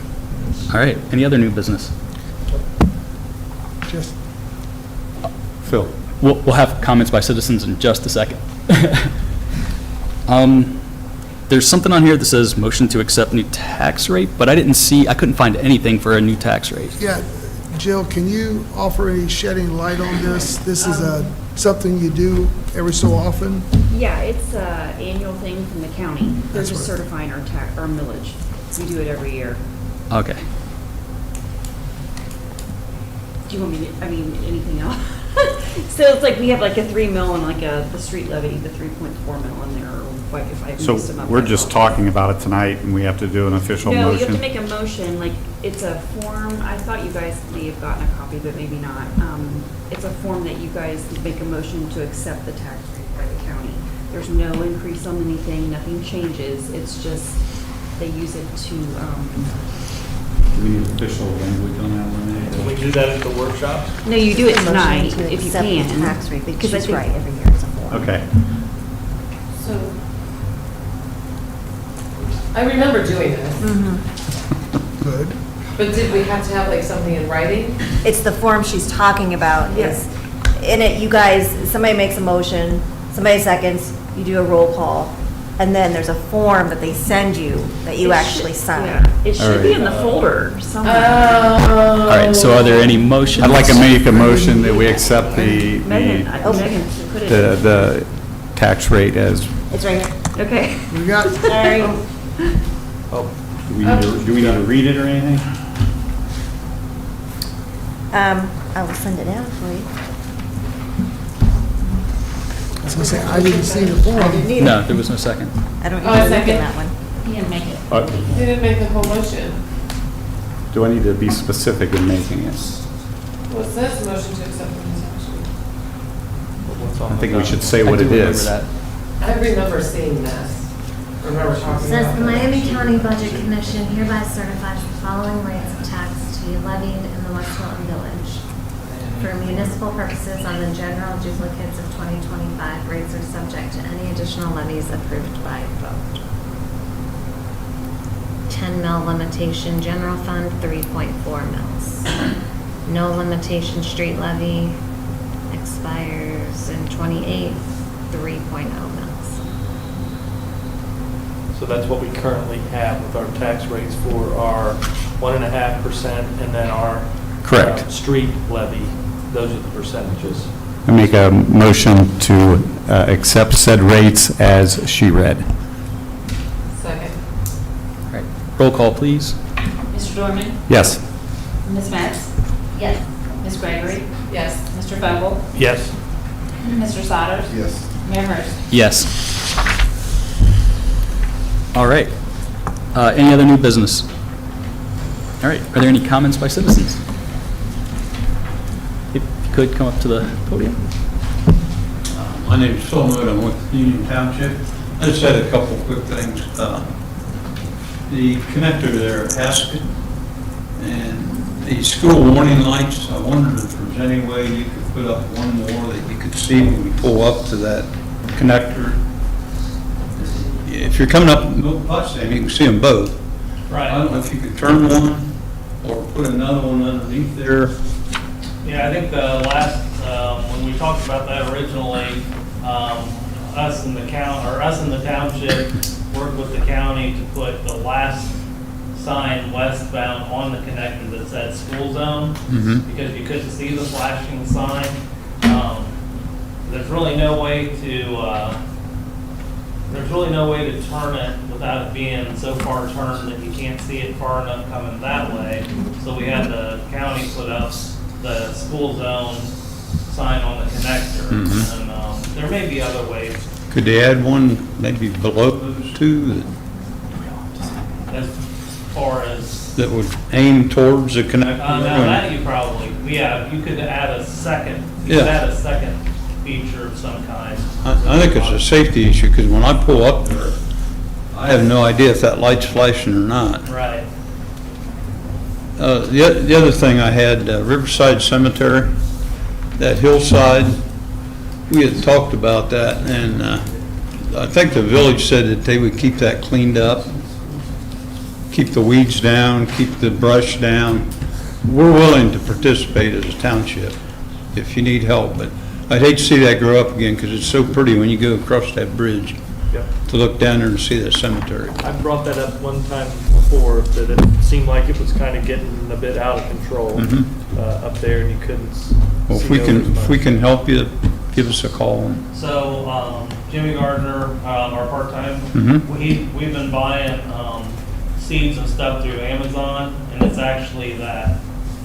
All right. Any other new business? Just, Phil? We'll have comments by citizens in just a second. There's something on here that says motion to accept new tax rate, but I couldn't find anything for a new tax rate. yeah, Jill, can you offer any shedding light on this? This is something you do every so often? Yeah, it's an annual thing from the county. They're That's just what- certifying our millage. We do it every year. Okay. Do you want me to, I mean, anything else? So it's like, we have like a 3 mil and like the street levy, the 3.4 mil in there, or if I So mixed them up. we're that's just all. talking about it tonight, and we have to do an official No, you motion? have to make a motion, like, it's a form, I thought you guys may have gotten a copy, but maybe not. It's a form that you guys make a motion to accept the tax rate by the county. There's no increase on anything, nothing changes, it's just, they use it to, Do we need official language on that one? Can we do that at the workshop? no, you do it Motion tonight, to if you accept the can. tax rate, but Because I she's think- right, every year it's a form. Okay. So, I remember doing this, Good. but did we have to have like something in writing? It's the form she's talking about, is, in it, you guys, somebody makes a motion, somebody seconds, you do a roll call, and then there's a form that they send you that you It actually should- sign. yeah, it should be Alright. in the folder somewhere. Oh. All right. So are there any motions? I'd like to make a motion that we accept Megan, Megan should put it. the tax rate as, It's right here. Okay. We got, Sorry. do we need to read it or anything? I will send it out for you. I was gonna say, I didn't see the form. No, there was no second. I don't Oh, usually look second. in that one. He didn't make it. They didn't make the whole motion. Do I need to be specific in making it? Well, it says motion to accept the tax rate. what's on I the think we document. should say what I it do remember is. that. I remember seeing this. Remember talking Says about the this. Miami County Budget Commission hereby certifies the following rates of tax to be levied in the West Milton Village. For municipal purposes on the general duplicates of 2025, rates are subject to any additional levies approved by vote. 10 mil limitation, general fund, 3.4 mils. No limitation, street levy expires in 28, 3.0 mils. So that's what we currently have with our tax rates for our 1.5% and then our Correct. Street levy. Those are the percentages. I make a motion to accept said rates as she read. Second. All right, roll call, please. Mr. Dorman? Yes. Ms. Metz? Yes. Ms. Gregory? Yes. Mr. Vogel? Yes. Mr. Sodders? Yes. Mayor Hurst? Yes. All right. Any other new business? All right, are there any comments by citizens? If you could come up to the podium. My name's Phil Mood, I'm with Union Township. I just had a couple quick things. The connector there at Haskett and the school warning lights, I wondered if there's any way you could put up one more that you could see when we pull up to that connector. If you're coming up Milton Potsdam, you can see them both. Right. I don't know if you could turn one or put another one underneath there. Yeah, I think the last, when we talked about that originally, us in the township worked with the county to put the last sign westbound on the connector that said school zone, because you couldn't see the flashing sign. There's really no way to turn it without it being so far turned that you can't see it far enough coming that way. So we had the county put up the school zone sign on the connector. And there may be other ways. Could they add one maybe below those two As far as, that would aim towards the connector? no, that you probably, yeah, you could add a second, feature of some kind. I think it's a safety issue, because when I pull up there, I have no idea if that light's flashing or not. Right. The other thing I had, Riverside Cemetery, that hillside, we had talked about that, and I think the village said that they would keep that cleaned up, keep the weeds down, keep the brush down. We're willing to participate as a township if you need help, but I'd hate to see that grow up again, because it's so pretty when you go across that bridge Yep. to look down there and see that cemetery. I brought that up one time before, that it seemed like it was kind of getting a bit out of control up there, and you couldn't Well, see if we over can, as much. if we can help you, give us a call. So, Jimmy Gardner, our part-time, we've been buying, seeds and stuff through Amazon, and it's actually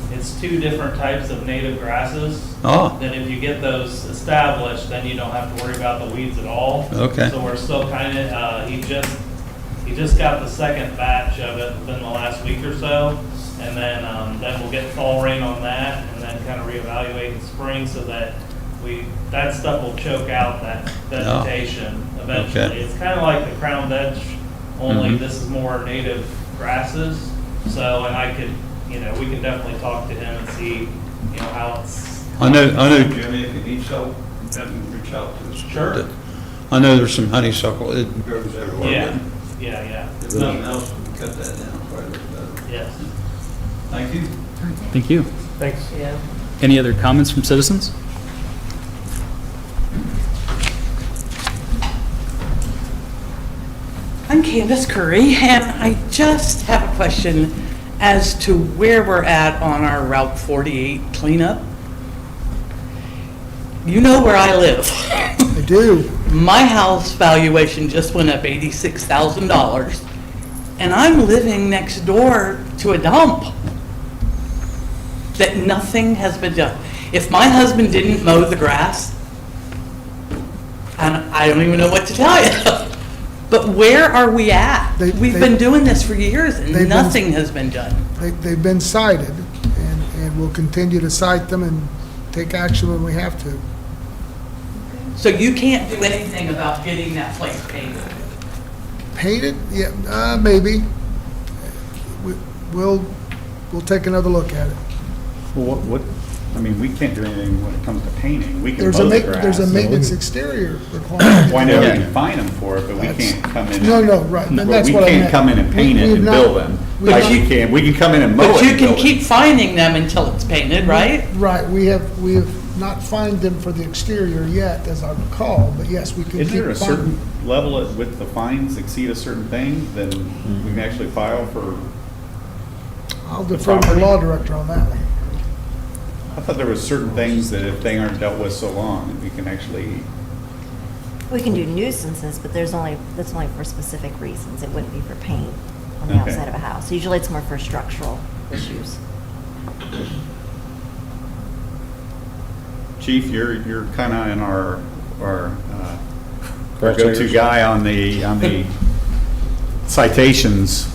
it's two different types of native grasses. Oh. That if you get those established, then you don't have to worry about the weeds at all. Okay. So we're still kind of, he just got the second batch of it within the last week or so. And then we'll get fall rain on that, and then kind of reevaluate in spring, so that that stuff will choke out that vegetation eventually. Okay. It's kind of like the crown veg, only this is more native grasses. So, and I could, we can definitely talk to him and see, how it's. I know, Jimmy, if he needs help, have him reach out to us. Sure. I know there's some honeysuckle, it grows everywhere. Yeah. If nothing else, we can cut that down quite a bit better. Yes. Thank you. Thank you. Thanks. Yeah. Any other comments from citizens? I'm Candace Curry, and I just have a question as to where we're at on our Route 48 cleanup. You know where I live. I do. My house valuation just went up $86,000, and I'm living next door to a dump that nothing has been done. If my husband didn't mow the grass, and I don't even know what to tell you. But where are we at? We've been doing this for years, and nothing has been done. They've been cited, and we'll continue to cite them and take action when we have to. So you can't do anything about getting that place painted? Painted? Yeah, maybe. We'll take another look at it. Well, what, I mean, we can't do anything when it comes to painting. We can There's mow a the grass. there's a maintenance exterior requirement. Well, I know we can fine them for it, but we can't come in. No, right, and that's We what I can't meant. come in and paint it We've and not- bill them. we've Like not- we can come in and mow it But you and can bill keep it. fining them until it's painted, right? Right, we have not fined them for the exterior yet, as I recall, but yes, we can Is keep there a fining. certain level with the fines exceed a certain thing, then we can actually file for? I'll defer to the law director on that. I thought there was certain things that if they aren't dealt with so long, that we can actually, We can do nuisances, but that's only for specific reasons. It wouldn't be for paint on the Okay. outside of a house. Usually it's more for structural issues. Chief, you're kind of in our go-to guy on the citations.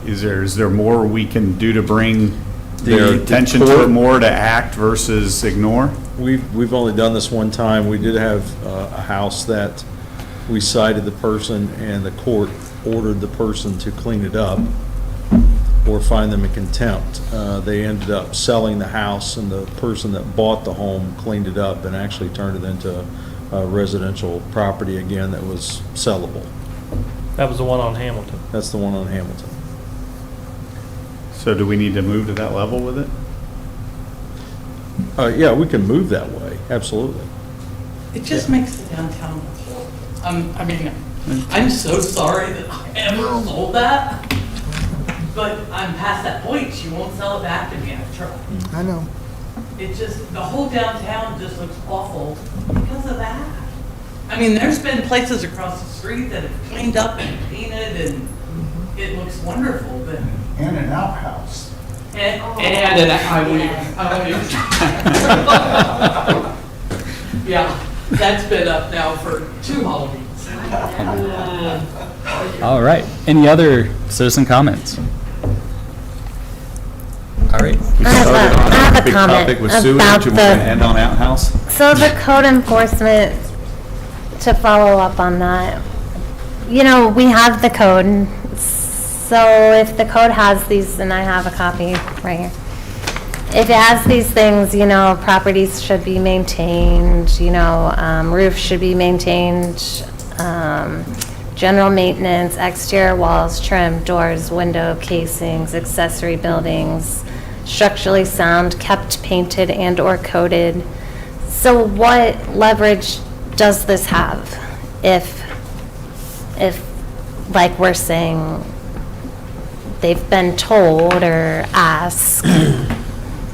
Is there more we can do to bring their The attention to court- it more, to act versus ignore? We've only done this one time. We did have a house that we cited the person and the court ordered the person to clean it up or find them in contempt. They ended up selling the house and the person that bought the home cleaned it up and actually turned it into a residential property again that was sellable. That was the one on Hamilton. That's the one on Hamilton. So do we need to move to that level with it? Yeah, we can move that way, absolutely. It just makes the downtown horrible. I mean, I'm so sorry that I ever sold that, but I'm past that point. You won't sell it back to me, I've tried. I know. It just, the whole downtown just looks awful because of that. I mean, there's been places across the street that have cleaned up and painted and it looks wonderful, but. And an outhouse. And yeah, that's been up now for 2 Halloweens. All right. Any other citizen comments? All right. We I started have on a big comment topic with sewage, about and we're going to end on outhouse? So the code enforcement, to follow up on that, you know, we have the code. So if the code has these, and I have a copy right here. If it has these things, you know, properties should be maintained, you know, roof should be maintained, general maintenance, exterior walls, trim, doors, window casings, accessory buildings, structurally sound, kept painted and/or coated. So what leverage does this have if like we're saying, they've been told or asked?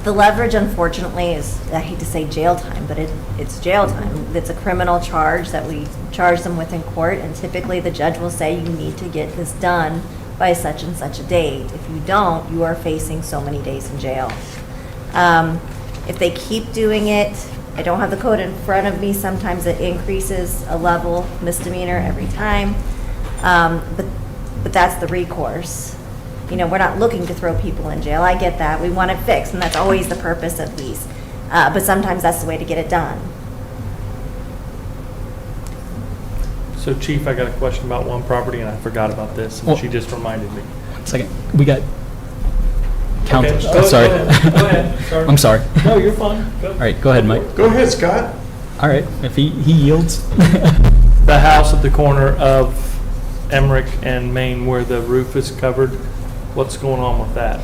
The leverage, unfortunately, is, I hate to say jail time, but it's jail time. It's a criminal charge that we charge them with in court, and typically the judge will say, you need to get this done by such and such a date. If you don't, you are facing so many days in jail. If they keep doing it, I don't have the code in front of me, sometimes it increases a level misdemeanor every time, but that's the recourse. You know, we're not looking to throw people in jail. I get that. We want it fixed, and that's always the purpose of these. But sometimes that's the way to get it done. So Chief, I got a question about one property and I forgot about this and Well- she just reminded me. 1 second. We got count. Okay. Oh, sorry. Go ahead. Sorry. I'm sorry. No, you're fine. Go. All right, go ahead, Mike. Go ahead, Scott. All right, if he yields. The house at the corner of Emmerich and Main where the roof is covered, what's going on with that?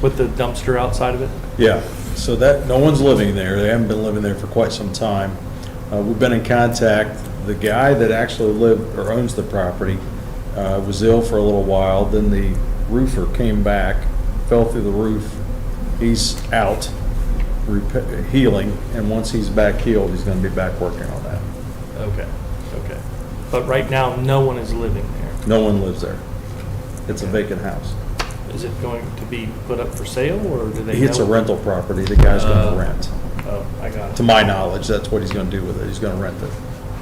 With the dumpster outside of it? Yeah, so that, no one's living there. They haven't been living there for quite some time. We've been in contact. The guy that actually lived or owns the property was ill for a little while. Then the roofer came back, fell through the roof. He's out, healing, and once he's back healed, he's going to be back working on that. Okay, okay. But right now, no one is living there. No one lives there. It's a vacant house. Is it going to be put up for sale or do they? It's a know? rental property. The guy's going to rent. Oh, I got it. To my knowledge, that's what he's going to do with it. He's going to rent it.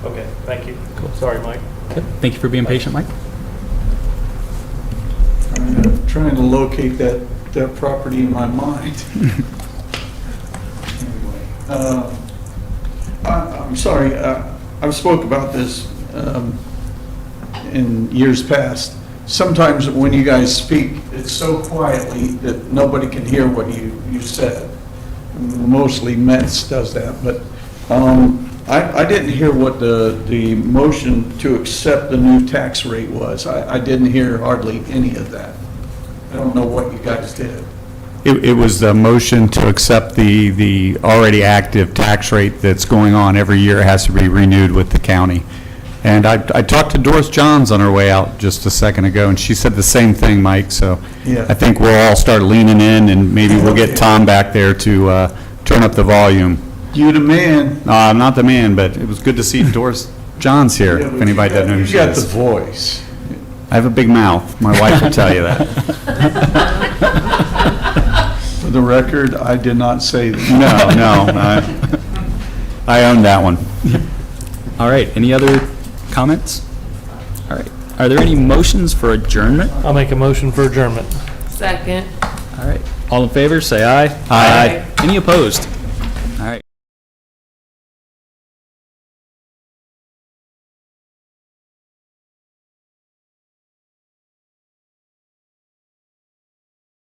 Okay, thank you. Cool. Sorry, Mike. Yep. Thank you for being patient, Mike. Trying to locate that property in my mind. Anyway, I'm sorry, I've spoke about this in years past. Sometimes when you guys speak, it's so quietly that nobody can hear what you said. Mostly Metz does that, but I didn't hear what the motion to accept the new tax rate was. I didn't hear hardly any of that. I don't know what you guys did. It was the motion to accept the already active tax rate that's going on every year. It has to be renewed with the county. And I talked to Doris Johns on her way out just a second ago, and she said the same thing, Mike, so Yeah. I think we'll all start leaning in, and maybe we'll get Tom back there to turn up the volume. You the man. I'm not the man, but it was good to see Doris Johns here, Yeah, if but anybody doesn't know who she You got the is. voice. I have a big mouth. My wife will tell you that. For the record, I did not say that. No, I own that one. All right, any other comments? All right, are there any motions for adjournment? I'll make a motion for adjournment. Second. All right, all in favor, say aye. Aye. Any opposed?